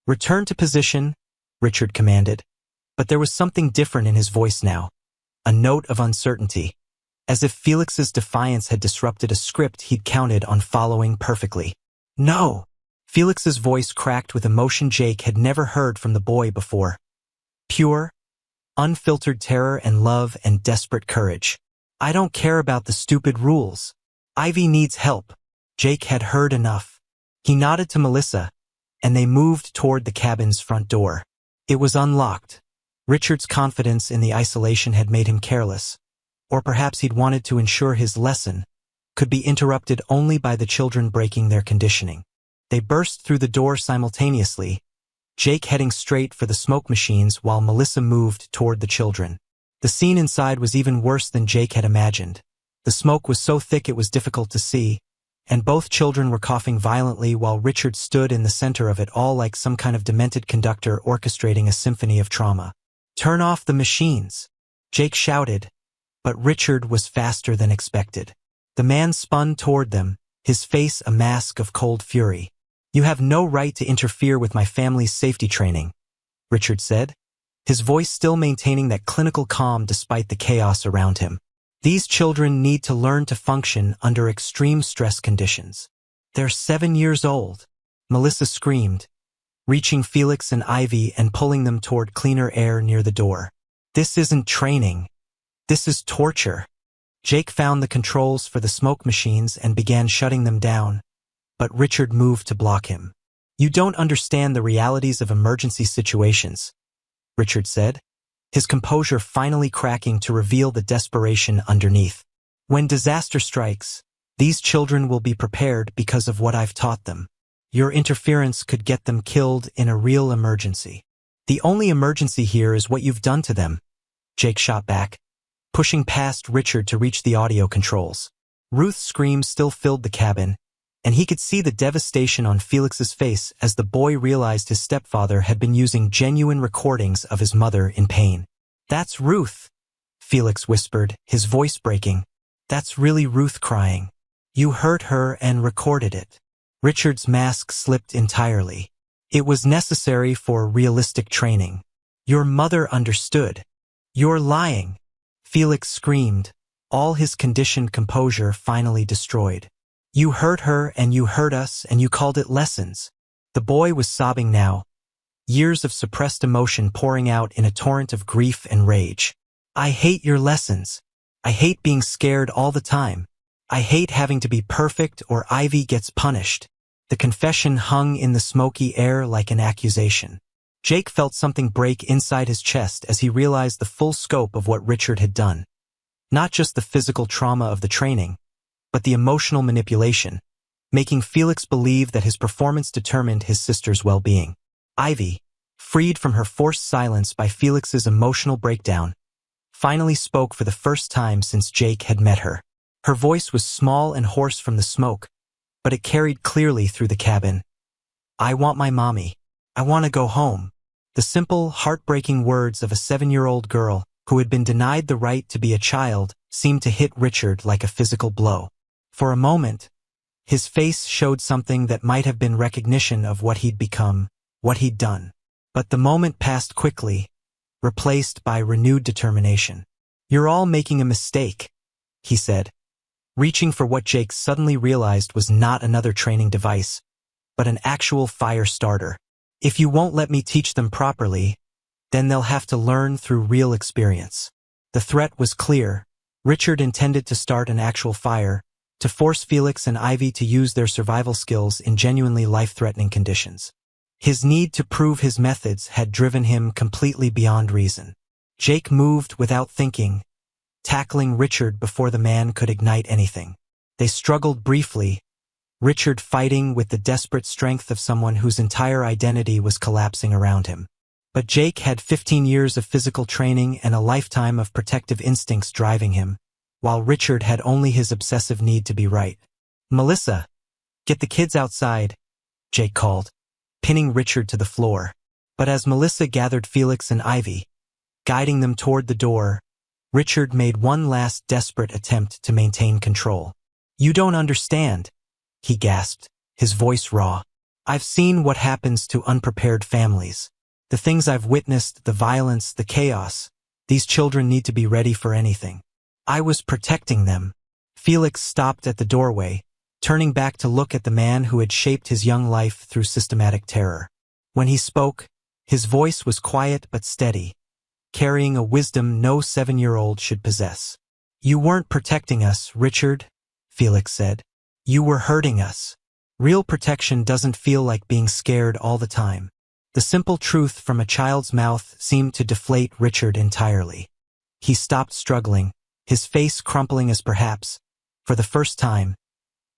"Return to position," Richard commanded. But there was something different in his voice now, a note of uncertainty, as if Felix's defiance had disrupted a script he'd counted on following perfectly. "No!" Felix's voice cracked with emotion Jake had never heard from the boy before. Pure, unfiltered terror and love and desperate courage. "I don't care about the stupid rules. Ivy needs help." Jake had heard enough. He nodded to Melissa, and they moved toward the cabin's front door. It was unlocked. Richard's confidence in the isolation had made him careless, or perhaps he'd wanted to ensure his lesson could be interrupted only by the children breaking their conditioning. They burst through the door simultaneously, Jake heading straight for the smoke machines while Melissa moved toward the children. The scene inside was even worse than Jake had imagined. The smoke was so thick it was difficult to see, and both children were coughing violently while Richard stood in the center of it all like some kind of demented conductor orchestrating a symphony of trauma. "Turn off the machines," Jake shouted, but Richard was faster than expected. The man spun toward them, his face a mask of cold fury. "You have no right to interfere with my family's safety training," Richard said, his voice still maintaining that clinical calm despite the chaos around him. "These children need to learn to function under extreme stress conditions." "They're 7 years old," Melissa screamed, reaching Felix and Ivy and pulling them toward cleaner air near the door. "This isn't training. This is torture." Jake found the controls for the smoke machines and began shutting them down, but Richard moved to block him. "You don't understand the realities of emergency situations," Richard said, his composure finally cracking to reveal the desperation underneath. "When disaster strikes, These children will be prepared because of what I've taught them. Your interference could get them killed in a real emergency. The only emergency here is what you've done to them, Jake shot back, pushing past Richard to reach the audio controls. Ruth's screams still filled the cabin, and he could see the devastation on Felix's face as the boy realized his stepfather had been using genuine recordings of his mother in pain. "That's Ruth," Felix whispered, his voice breaking. "That's really Ruth crying. You hurt her and recorded it." Richard's mask slipped entirely. It was necessary for realistic training. "Your mother understood. You're lying," Felix screamed, all his conditioned composure finally destroyed. "You hurt her and you hurt us and you called it lessons." The boy was sobbing now, years of suppressed emotion pouring out in a torrent of grief and rage. "I hate your lessons. I hate being scared all the time. I hate having to be perfect or Ivy gets punished." The confession hung in the smoky air like an accusation. Jake felt something break inside his chest as he realized the full scope of what Richard had done. Not just the physical trauma of the training, but the emotional manipulation, making Felix believe that his performance determined his sister's well-being. Ivy, freed from her forced silence by Felix's emotional breakdown, finally spoke for the first time since Jake had met her. Her voice was small and hoarse from the smoke, but it carried clearly through the cabin. "I want my mommy. I want to go home." The simple, heartbreaking words of a 7-year-old girl who had been denied the right to be a child seemed to hit Richard like a physical blow. For a moment, his face showed something that might have been recognition of what he'd become, what he'd done. But the moment passed quickly, replaced by renewed determination. "You're all making a mistake," he said, reaching for what Jake suddenly realized was not another training device, but an actual fire starter. "If you won't let me teach them properly, then they'll have to learn through real experience." The threat was clear. Richard intended to start an actual fire, to force Felix and Ivy to use their survival skills in genuinely life-threatening conditions. His need to prove his methods had driven him completely beyond reason. Jake moved without thinking, tackling Richard before the man could ignite anything. They struggled briefly, Richard fighting with the desperate strength of someone whose entire identity was collapsing around him. But Jake had 15 years of physical training and a lifetime of protective instincts driving him, while Richard had only his obsessive need to be right. "Melissa, get the kids outside," Jake called, pinning Richard to the floor. But as Melissa gathered Felix and Ivy, guiding them toward the door, Richard made one last desperate attempt to maintain control. "You don't understand," he gasped, his voice raw. "I've seen what happens to unprepared families. The things I've witnessed, the violence, the chaos. These children need to be ready for anything. I was protecting them." Felix stopped at the doorway, turning back to look at the man who had shaped his young life through systematic terror. When he spoke, his voice was quiet but steady, carrying a wisdom no 7-year-old should possess. "You weren't protecting us, Richard," Felix said. "You were hurting us. Real protection doesn't feel like being scared all the time." The simple truth from a child's mouth seemed to deflate Richard entirely. He stopped struggling, his face crumpling as perhaps, for the first time,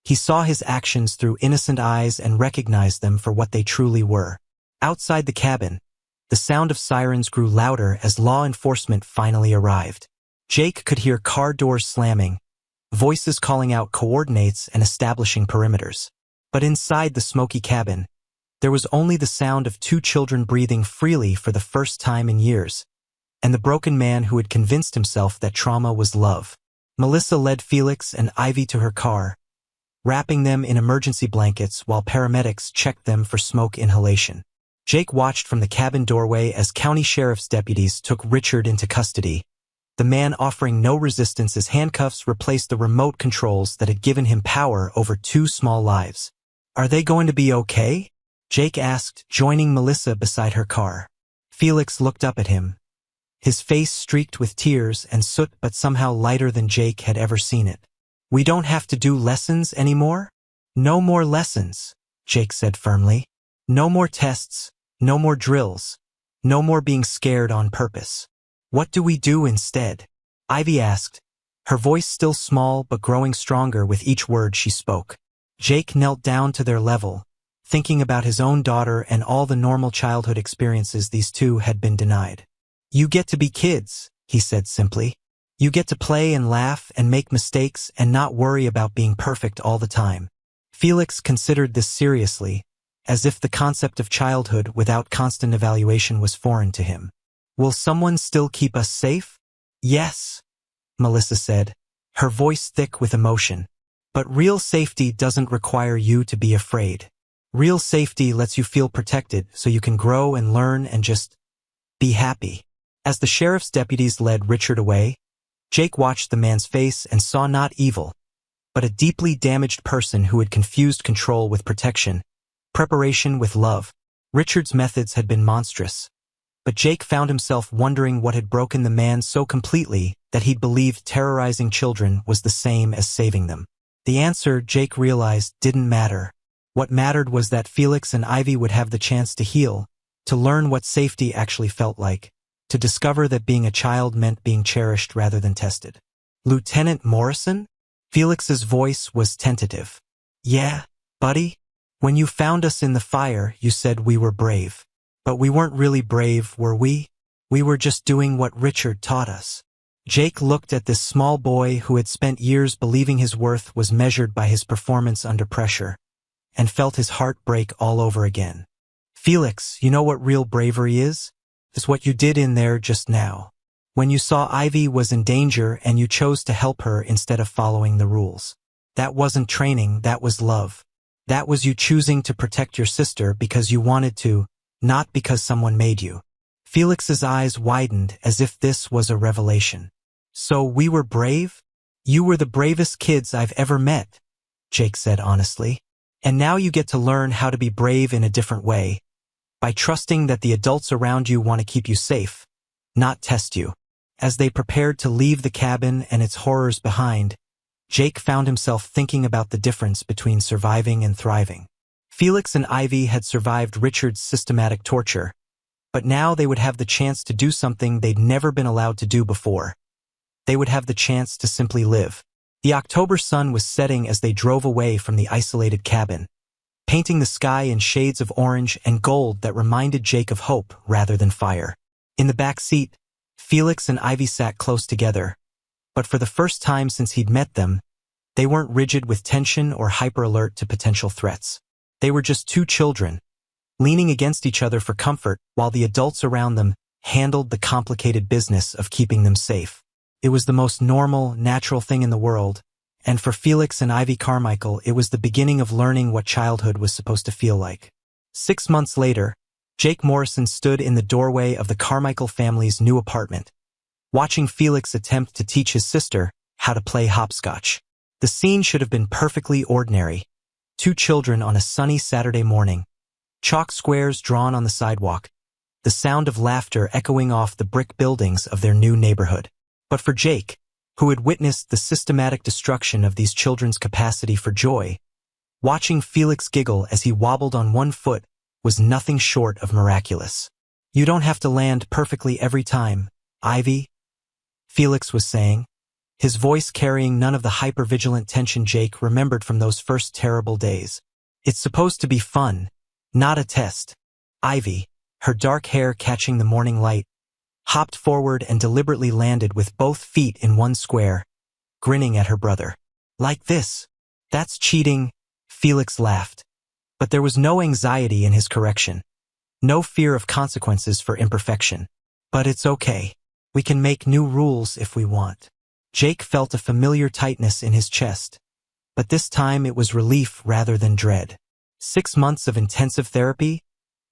he saw his actions through innocent eyes and recognized them for what they truly were. Outside the cabin, the sound of sirens grew louder as law enforcement finally arrived. Jake could hear car doors slamming, voices calling out coordinates and establishing perimeters. But inside the smoky cabin, there was only the sound of 2 children breathing freely for the first time in years, and the broken man who had convinced himself that trauma was love. Melissa led Felix and Ivy to her car, wrapping them in emergency blankets while paramedics checked them for smoke inhalation. Jake watched from the cabin doorway as county sheriff's deputies took Richard into custody, the man offering no resistance as handcuffs replaced the remote controls that had given him power over 2 small lives. "Are they going to be okay?" Jake asked, joining Melissa beside her car. Felix looked up at him, his face streaked with tears and soot but somehow lighter than Jake had ever seen it. "We don't have to do lessons anymore?" "No more lessons," Jake said firmly. "No more tests, no more drills, no more being scared on purpose." "What do we do instead?" Ivy asked, her voice still small but growing stronger with each word she spoke. Jake knelt down to their level, thinking about his own daughter and all the normal childhood experiences these two had been denied. "You get to be kids," he said simply. "You get to play and laugh and make mistakes and not worry about being perfect all the time." Felix considered this seriously, as if the concept of childhood without constant evaluation was foreign to him. "Will someone still keep us safe?" "Yes," Melissa said, her voice thick with emotion. "But real safety doesn't require you to be afraid. Real safety lets you feel protected so you can grow and learn and just be happy." As the sheriff's deputies led Richard away, Jake watched the man's face and saw not evil, but a deeply damaged person who had confused control with protection, preparation with love. Richard's methods had been monstrous, but Jake found himself wondering what had broken the man so completely that he'd believed terrorizing children was the same as saving them. The answer, Jake realized, didn't matter. What mattered was that Felix and Ivy would have the chance to heal, to learn what safety actually felt like, to discover that being a child meant being cherished rather than tested. "Lieutenant Morrison?" Felix's voice was tentative. "Yeah, buddy? When you found us in the fire, you said we were brave. But we weren't really brave, were we? We were just doing what Richard taught us." Jake looked at this small boy who had spent years believing his worth was measured by his performance under pressure, and felt his heart break all over again. "Felix, you know what real bravery is? It's what you did in there just now. When you saw Ivy was in danger and you chose to help her instead of following the rules. That wasn't training, that was love. That was you choosing to protect your sister because you wanted to, not because someone made you." Felix's eyes widened as if this was a revelation. "So we were brave? You were the bravest kids I've ever met," Jake said honestly. "And now you get to learn how to be brave in a different way, by trusting that the adults around you want to keep you safe, not test you." As they prepared to leave the cabin and its horrors behind, Jake found himself thinking about the difference between surviving and thriving. Felix and Ivy had survived Richard's systematic torture, but now they would have the chance to do something they'd never been allowed to do before. They would have the chance to simply live. The October sun was setting as they drove away from the isolated cabin, painting the sky in shades of orange and gold that reminded Jake of hope rather than fire. In the back seat, Felix and Ivy sat close together, but for the first time since he'd met them, they weren't rigid with tension or hyper-alert to potential threats. They were just two children, leaning against each other for comfort while the adults around them handled the complicated business of keeping them safe. It was the most normal, natural thing in the world, and for Felix and Ivy Carmichael, it was the beginning of learning what childhood was supposed to feel like. 6 months later, Jake Morrison stood in the doorway of the Carmichael family's new apartment, watching Felix attempt to teach his sister how to play hopscotch. The scene should have been perfectly ordinary. Two children on a sunny Saturday morning, chalk squares drawn on the sidewalk, the sound of laughter echoing off the brick buildings of their new neighborhood. But for Jake, who had witnessed the systematic destruction of these children's capacity for joy, watching Felix giggle as he wobbled on one foot was nothing short of miraculous. "You don't have to land perfectly every time, Ivy," Felix was saying, his voice carrying none of the hyper-vigilant tension Jake remembered from those first terrible days. "It's supposed to be fun, not a test." Ivy, her dark hair catching the morning light, hopped forward and deliberately landed with both feet in one square, grinning at her brother. "Like this. That's cheating," Felix laughed. But there was no anxiety in his correction, no fear of consequences for imperfection. "But it's okay. We can make new rules if we want." Jake felt a familiar tightness in his chest, but this time it was relief rather than dread. 6 months of intensive therapy,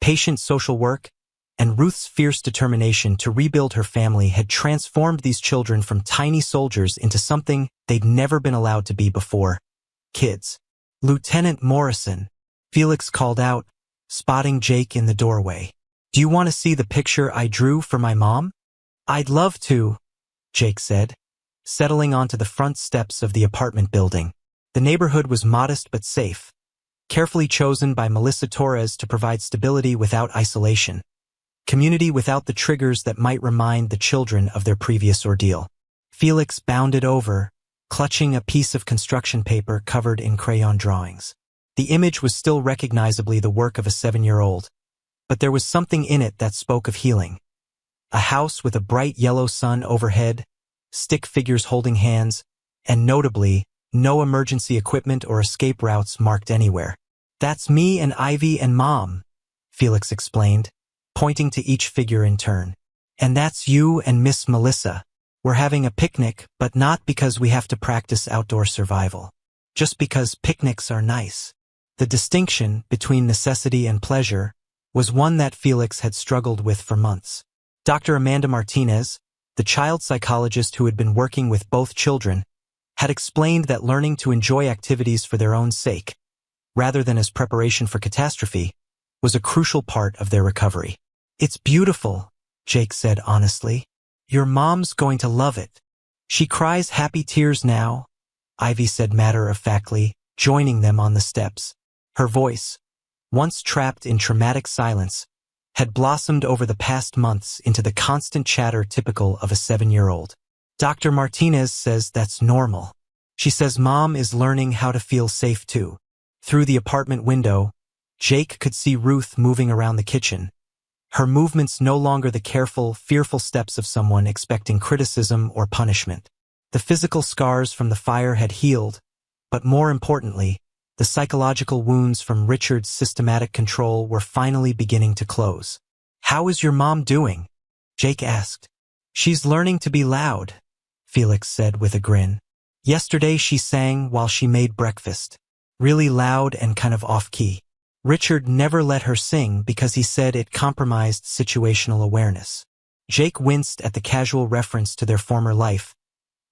patient social work, and Ruth's fierce determination to rebuild her family had transformed these children from tiny soldiers into something they'd never been allowed to be before: kids. "Lieutenant Morrison," Felix called out, spotting Jake in the doorway. "Do you want to see the picture I drew for my mom?" "I'd love to," Jake said, settling onto the front steps of the apartment building. The neighborhood was modest but safe, carefully chosen by Melissa Torres to provide stability without isolation, community without the triggers that might remind the children of their previous ordeal. Felix bounded over, clutching a piece of construction paper covered in crayon drawings. The image was still recognizably the work of a 7-year-old, but there was something in it that spoke of healing. A house with a bright yellow sun overhead, stick figures holding hands, and notably, no emergency equipment or escape routes marked anywhere. "That's me and Ivy and Mom," Felix explained, pointing to each figure in turn. "And that's you and Miss Melissa. We're having a picnic, but not because we have to practice outdoor survival. Just because picnics are nice." The distinction between necessity and pleasure was one that Felix had struggled with for months. Dr. Amanda Martinez, the child psychologist who had been working with both children, had explained that learning to enjoy activities for their own sake, rather than as preparation for catastrophe, was a crucial part of their recovery. "It's beautiful," Jake said honestly. "Your mom's going to love it. She cries happy tears now," Ivy said matter-of-factly, joining them on the steps. Her voice, once trapped in traumatic silence, had blossomed over the past months into the constant chatter typical of a 7-year-old. "Dr. Martinez says that's normal. She says Mom is learning how to feel safe too." Through the apartment window, Jake could see Ruth moving around the kitchen, her movements no longer the careful, fearful steps of someone expecting criticism or punishment. The physical scars from the fire had healed, but more importantly, the psychological wounds from Richard's systematic control were finally beginning to close. "How is your mom doing?" Jake asked. "She's learning to be loud," Felix said with a grin. "Yesterday she sang while she made breakfast. Really loud and kind of off-key. Richard never let her sing because he said it compromised situational awareness." Jake winced at the casual reference to their former life,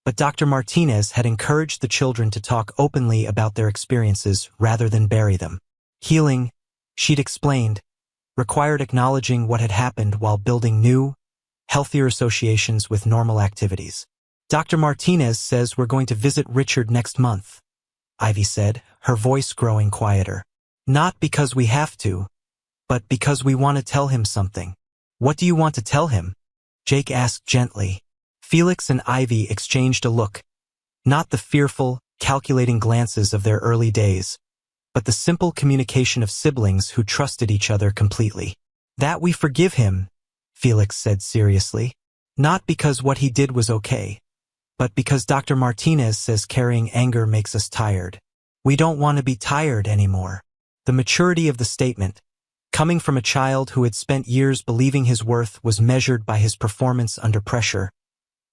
but Dr. Martinez had encouraged the children to talk openly about their experiences rather than bury them. Healing, she'd explained, required acknowledging what had happened while building new, healthier associations with normal activities. "Dr. Martinez says we're going to visit Richard next month," Ivy said, her voice growing quieter. "Not because we have to, but because we want to tell him something." "What do you want to tell him?" Jake asked gently. Felix and Ivy exchanged a look, not the fearful, calculating glances of their early days, but the simple communication of siblings who trusted each other completely. "That we forgive him," Felix said seriously. "Not because what he did was okay, but because Dr. Martinez says carrying anger makes us tired. We don't want to be tired anymore." The maturity of the statement, coming from a child who had spent years believing his worth was measured by his performance under pressure,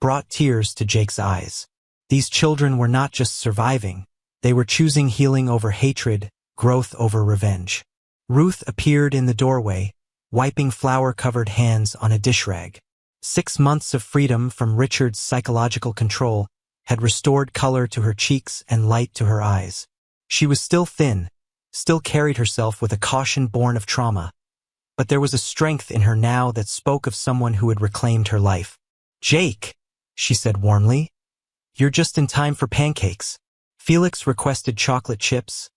brought tears to Jake's eyes. These children were not just surviving, they were choosing healing over hatred, growth over revenge. Ruth appeared in the doorway, wiping flour-covered hands on a dish rag. 6 months of freedom from Richard's psychological control had restored color to her cheeks and light to her eyes. She was still thin, still carried herself with a caution born of trauma, but there was a strength in her now that spoke of someone who had reclaimed her life. "Jake," she said warmly, "you're just in time for pancakes." Felix requested chocolate chips,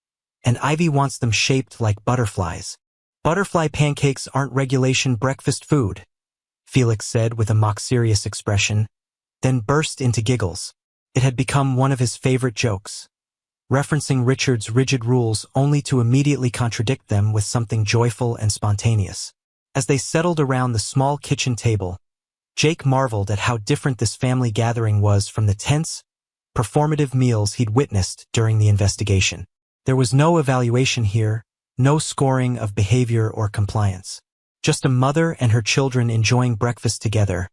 and Ivy wants them shaped like butterflies. "Butterfly pancakes aren't regulation breakfast food," Felix said with a mock-serious expression, then burst into giggles. It had become one of his favorite jokes, referencing Richard's rigid rules only to immediately contradict them with something joyful and spontaneous. As they settled around the small kitchen table, Jake marveled at how different this family gathering was from the tense, performative meals he'd witnessed during the investigation. There was no evaluation here, no scoring of behavior or compliance. Just a mother and her children enjoying breakfast together,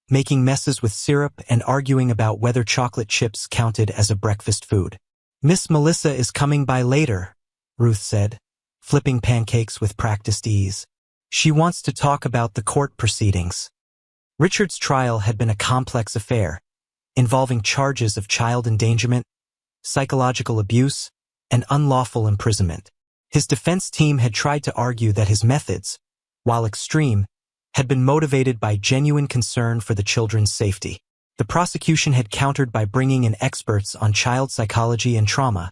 making messes with syrup and arguing about whether chocolate chips counted as a breakfast food. "Miss Melissa is coming by later," Ruth said, flipping pancakes with practiced ease. "She wants to talk about the court proceedings." Richard's trial had been a complex affair, involving charges of child endangerment, psychological abuse, and unlawful imprisonment. His defense team had tried to argue that his methods, while extreme, had been motivated by genuine concern for the children's safety. The prosecution had countered by bringing in experts on child psychology and trauma,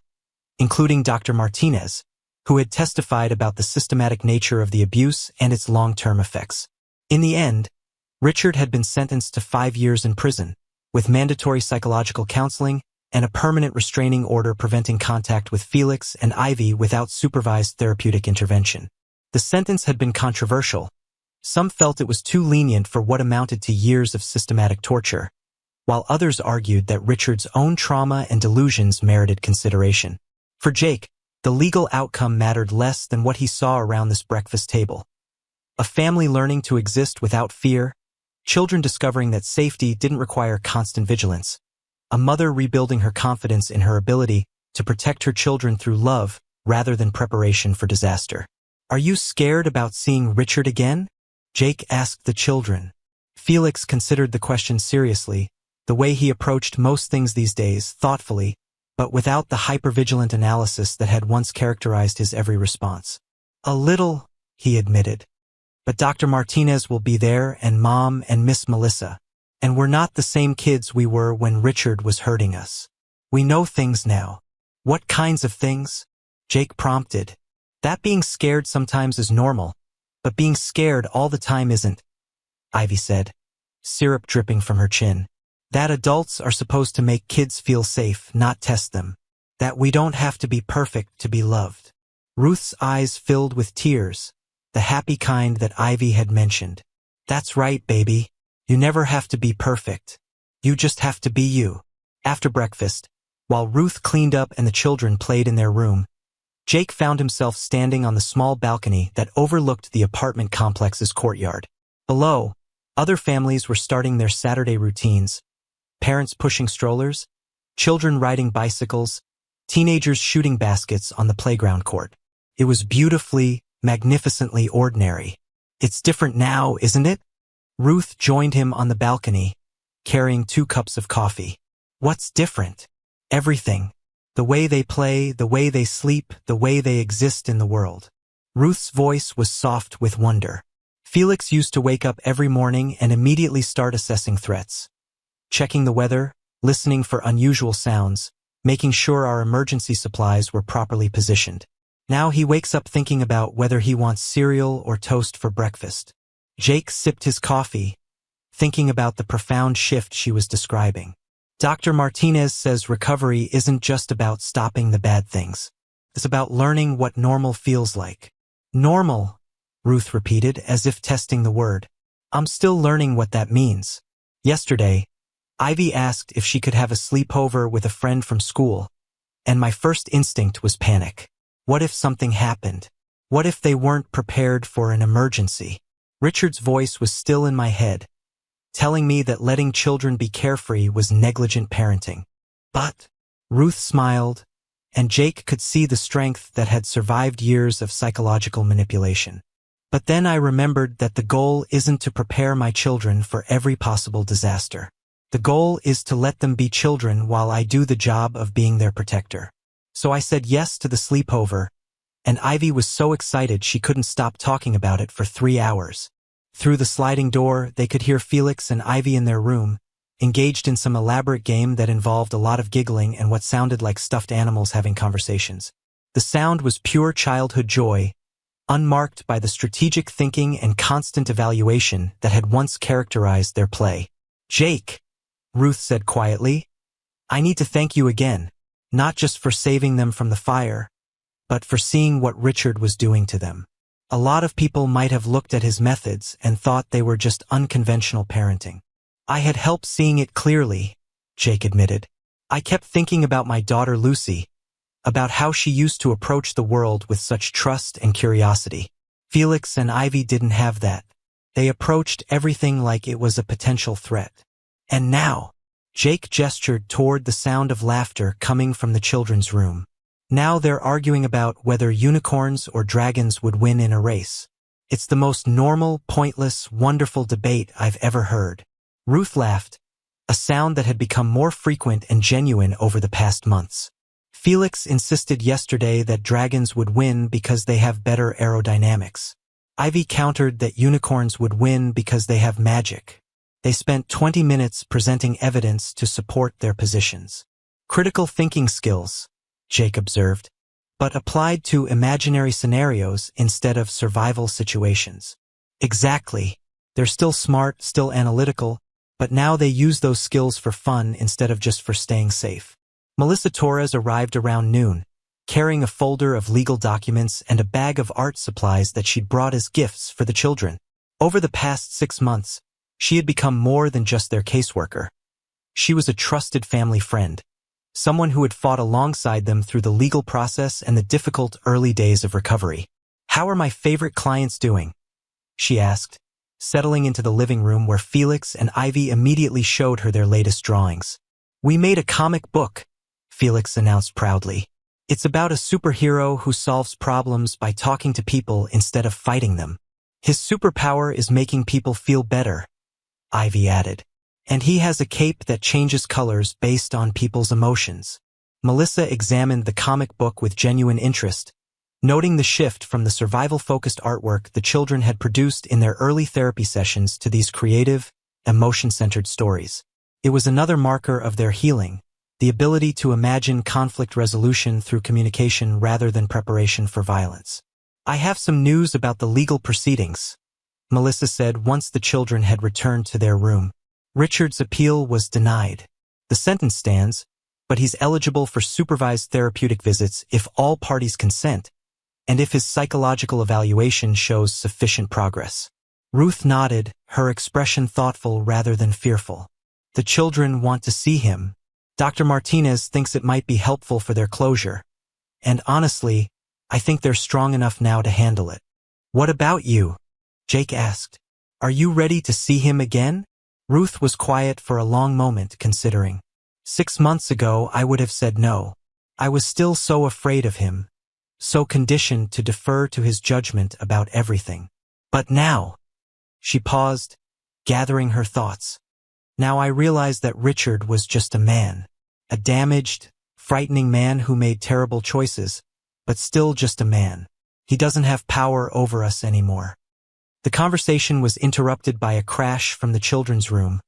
including Dr. Martinez, who had testified about the systematic nature of the abuse and its long-term effects. In the end, Richard had been sentenced to 5 years in prison, with mandatory psychological counseling and a permanent restraining order preventing contact with Felix and Ivy without supervised therapeutic intervention. The sentence had been controversial. Some felt it was too lenient for what amounted to years of systematic torture, while others argued that Richard's own trauma and delusions merited consideration. For Jake, the legal outcome mattered less than what he saw around this breakfast table. A family learning to exist without fear, children discovering that safety didn't require constant vigilance, a mother rebuilding her confidence in her ability to protect her children through love rather than preparation for disaster. "Are you scared about seeing Richard again?" Jake asked the children. Felix considered the question seriously, the way he approached most things these days, thoughtfully, but without the hypervigilant analysis that had once characterized his every response. "A little," he admitted. "But Dr. Martinez will be there, and Mom and Miss Melissa. And we're not the same kids we were when Richard was hurting us. We know things now." "What kinds of things?" Jake prompted. "That being scared sometimes is normal, but being scared all the time isn't," Ivy said, syrup dripping from her chin. "That adults are supposed to make kids feel safe, not test them. That we don't have to be perfect to be loved." Ruth's eyes filled with tears, the happy kind that Ivy had mentioned. "That's right, baby. You never have to be perfect. You just have to be you." After breakfast, while Ruth cleaned up and the children played in their room, Jake found himself standing on the small balcony that overlooked the apartment complex's courtyard. Below, other families were starting their Saturday routines, parents pushing strollers, children riding bicycles, teenagers shooting baskets on the playground court. It was beautifully, magnificently ordinary. "It's different now, isn't it?" Ruth joined him on the balcony, carrying 2 cups of coffee. "What's different?" "Everything. The way they play, the way they sleep, the way they exist in the world." Ruth's voice was soft with wonder. "Felix used to wake up every morning and immediately start assessing threats, checking the weather, listening for unusual sounds, making sure our emergency supplies were properly positioned. Now he wakes up thinking about whether he wants cereal or toast for breakfast." Jake sipped his coffee, thinking about the profound shift she was describing. "Dr. Martinez says recovery isn't just about stopping the bad things. It's about learning what normal feels like." "Normal," Ruth repeated, as if testing the word. "I'm still learning what that means." Yesterday, Ivy asked if she could have a sleepover with a friend from school, and my first instinct was panic. What if something happened? What if they weren't prepared for an emergency? Richard's voice was still in my head, telling me that letting children be carefree was negligent parenting. But Ruth smiled, and Jake could see the strength that had survived years of psychological manipulation. "But then I remembered that the goal isn't to prepare my children for every possible disaster. The goal is to let them be children while I do the job of being their protector." So I said yes to the sleepover, and Ivy was so excited she couldn't stop talking about it for 3 hours. Through the sliding door, they could hear Felix and Ivy in their room, engaged in some elaborate game that involved a lot of giggling and what sounded like stuffed animals having conversations. The sound was pure childhood joy, unmarked by the strategic thinking and constant evaluation that had once characterized their play. "Jake," Ruth said quietly, "I need to thank you again, not just for saving them from the fire, but for seeing what Richard was doing to them. A lot of people might have looked at his methods and thought they were just unconventional parenting. I had help seeing it clearly," Jake admitted. "I kept thinking about my daughter Lucy, about how she used to approach the world with such trust and curiosity. Felix and Ivy didn't have that. They approached everything like it was a potential threat. And now," Jake gestured toward the sound of laughter coming from the children's room. "Now they're arguing about whether unicorns or dragons would win in a race. It's the most normal, pointless, wonderful debate I've ever heard." Ruth laughed, a sound that had become more frequent and genuine over the past months. "Felix insisted yesterday that dragons would win because they have better aerodynamics. Ivy countered that unicorns would win because they have magic. They spent 20 minutes presenting evidence to support their positions. Critical thinking skills," Jake observed, "but applied to imaginary scenarios instead of survival situations." "Exactly. They're still smart, still analytical, but now they use those skills for fun instead of just for staying safe. Melissa Torres arrived around noon, carrying a folder of legal documents and a bag of art supplies that she'd brought as gifts for the children. Over the past 6 months, she had become more than just their caseworker. She was a trusted family friend, someone who had fought alongside them through the legal process and the difficult early days of recovery. "How are my favorite clients doing?" she asked, settling into the living room where Felix and Ivy immediately showed her their latest drawings. "We made a comic book," Felix announced proudly. "It's about a superhero who solves problems by talking to people instead of fighting them. His superpower is making people feel better," Ivy added. "And he has a cape that changes colors based on people's emotions." Melissa examined the comic book with genuine interest, noting the shift from the survival-focused artwork the children had produced in their early therapy sessions to these creative, emotion-centered stories. It was another marker of their healing, the ability to imagine conflict resolution through communication rather than preparation for violence. "I have some news about the legal proceedings," Melissa said once the children had returned to their room. "Richard's appeal was denied. The sentence stands, but he's eligible for supervised therapeutic visits if all parties consent, and if his psychological evaluation shows sufficient progress." Ruth nodded, her expression thoughtful rather than fearful. "The children want to see him. Dr. Martinez thinks it might be helpful for their closure. And honestly, I think they're strong enough now to handle it." "What about you?" Jake asked. "Are you ready to see him again?" Ruth was quiet for a long moment, considering. 6 months ago, I would have said no. I was still so afraid of him, so conditioned to defer to his judgment about everything. But now, she paused, gathering her thoughts. Now I realized that Richard was just a man. A damaged, frightening man who made terrible choices, but still just a man. He doesn't have power over us anymore. The conversation was interrupted by a crash from the children's room,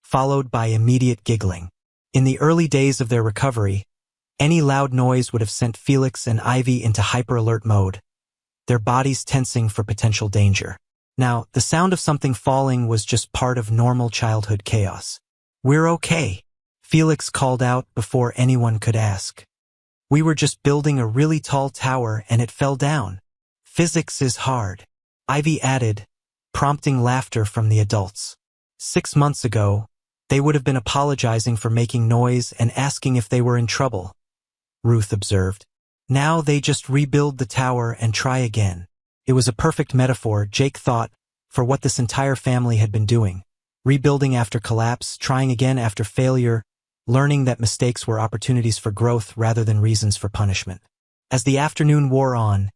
followed by immediate giggling. In the early days of their recovery, any loud noise would have sent Felix and Ivy into hyper-alert mode, their bodies tensing for potential danger. Now, the sound of something falling was just part of normal childhood chaos. "We're okay," Felix called out before anyone could ask. "We were just building a really tall tower and it fell down. Physics is hard," Ivy added, prompting laughter from the adults. 6 months ago, they would have been apologizing for making noise and asking if they were in trouble, Ruth observed. Now they just rebuild the tower and try again. It was a perfect metaphor, Jake thought, for what this entire family had been doing. Rebuilding after collapse, trying again after failure, learning that mistakes were opportunities for growth rather than reasons for punishment. As the afternoon wore on,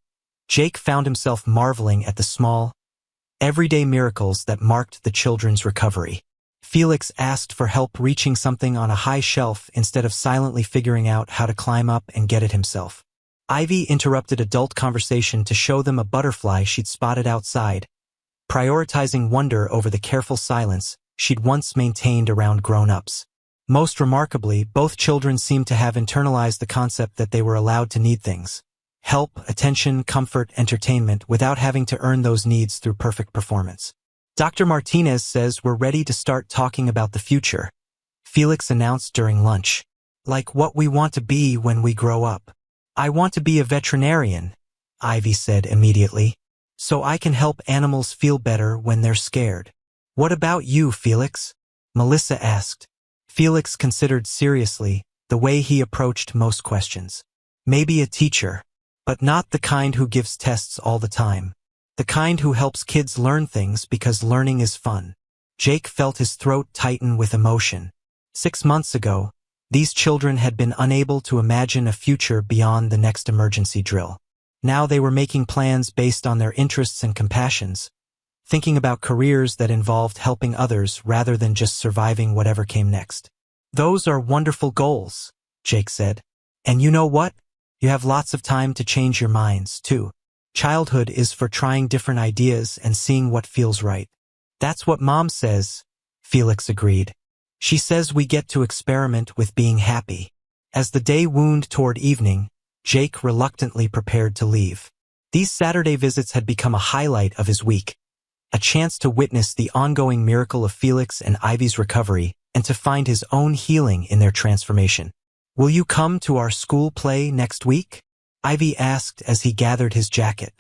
Jake found himself marveling at the small, everyday miracles that marked the children's recovery. Felix asked for help reaching something on a high shelf instead of silently figuring out how to climb up and get it himself. Ivy interrupted adult conversation to show them a butterfly she'd spotted outside, prioritizing wonder over the careful silence she'd once maintained around grown-ups. Most remarkably, both children seemed to have internalized the concept that they were allowed to need things. Help, attention, comfort, entertainment, without having to earn those needs through perfect performance. "Dr. Martinez says we're ready to start talking about the future," Felix announced during lunch. "Like what we want to be when we grow up." "I want to be a veterinarian," Ivy said immediately, "so I can help animals feel better when they're scared." "What about you, Felix?" Melissa asked. Felix considered seriously the way he approached most questions. "Maybe a teacher, but not the kind who gives tests all the time. The kind who helps kids learn things because learning is fun." Jake felt his throat tighten with emotion. 6 months ago, these children had been unable to imagine a future beyond the next emergency drill. Now they were making plans based on their interests and compassions, thinking about careers that involved helping others rather than just surviving whatever came next. "Those are wonderful goals," Jake said. "And you know what? You have lots of time to change your minds, too. Childhood is for trying different ideas and seeing what feels right." "That's what Mom says," Felix agreed. "She says we get to experiment with being happy." As the day wound toward evening, Jake reluctantly prepared to leave. These Saturday visits had become a highlight of his week. a chance to witness the ongoing miracle of Felix and Ivy's recovery and to find his own healing in their transformation. "Will you come to our school play next week?" Ivy asked as he gathered his jacket.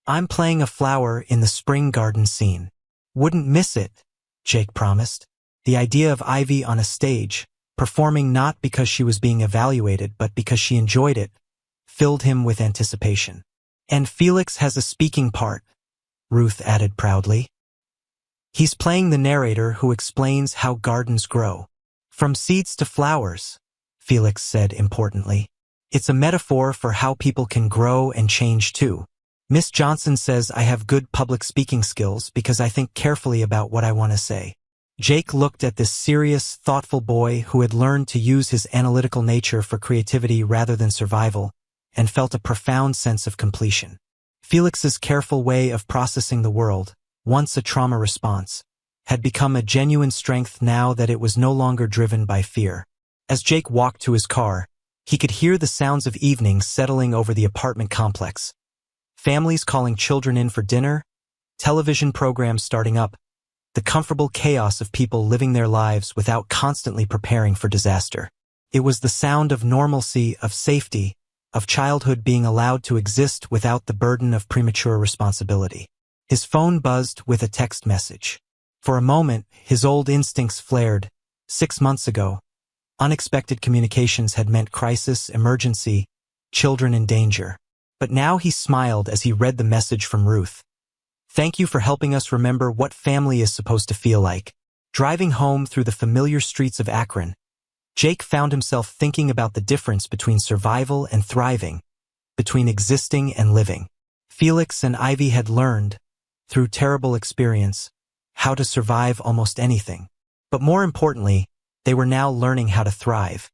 "I'm playing a flower in the spring garden scene." "Wouldn't miss it," Jake promised. The idea of Ivy on a stage, performing not because she was being evaluated but because she enjoyed it, filled him with anticipation. "And Felix has a speaking part," Ruth added proudly. "He's playing the narrator who explains how gardens grow. From seeds to flowers," Felix said importantly. "It's a metaphor for how people can grow and change too. Miss Johnson says I have good public speaking skills because I think carefully about what I want to say." Jake looked at this serious, thoughtful boy who had learned to use his analytical nature for creativity rather than survival, and felt a profound sense of completion. Felix's careful way of processing the world, once a trauma response, had become a genuine strength now that it was no longer driven by fear. As Jake walked to his car, he could hear the sounds of evening settling over the apartment complex. Families calling children in for dinner, television programs starting up, the comfortable chaos of people living their lives without constantly preparing for disaster. It was the sound of normalcy, of safety, of childhood being allowed to exist without the burden of premature responsibility. His phone buzzed with a text message. For a moment, his old instincts flared. 6 months ago, unexpected communications had meant crisis, emergency, children in danger. But now he smiled as he read the message from Ruth. "Thank you for helping us remember what family is supposed to feel like." Driving home through the familiar streets of Akron, Jake found himself thinking about the difference between survival and thriving, between existing and living. Felix and Ivy had learned, through terrible experience, how to survive almost anything. But more importantly, they were now learning how to thrive,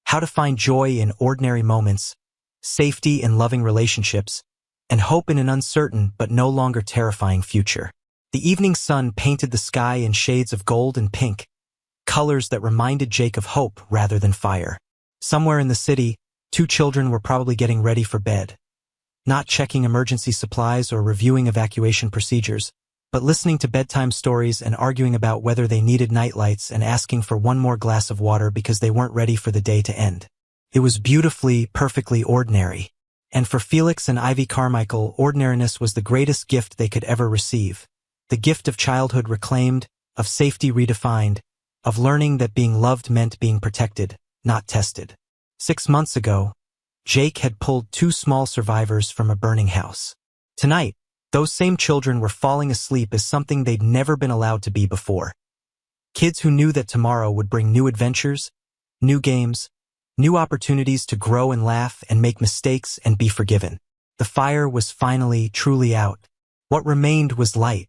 how to find joy in ordinary moments, safety in loving relationships, and hope in an uncertain but no longer terrifying future. The evening sun painted the sky in shades of gold and pink, colors that reminded Jake of hope rather than fire. Somewhere in the city, 2 children were probably getting ready for bed, not checking emergency supplies or reviewing evacuation procedures, but listening to bedtime stories and arguing about whether they needed nightlights and asking for one more glass of water because they weren't ready for the day to end. It was beautifully, perfectly ordinary. And for Felix and Ivy Carmichael, ordinariness was the greatest gift they could ever receive. The gift of childhood reclaimed, of safety redefined, of learning that being loved meant being protected, not tested. 6 months ago, Jake had pulled 2 small survivors from a burning house. Tonight, those same children were falling asleep as something they'd never been allowed to be before. Kids who knew that tomorrow would bring new adventures, new games, new opportunities to grow and laugh and make mistakes and be forgiven. The fire was finally, truly out. What remained was light.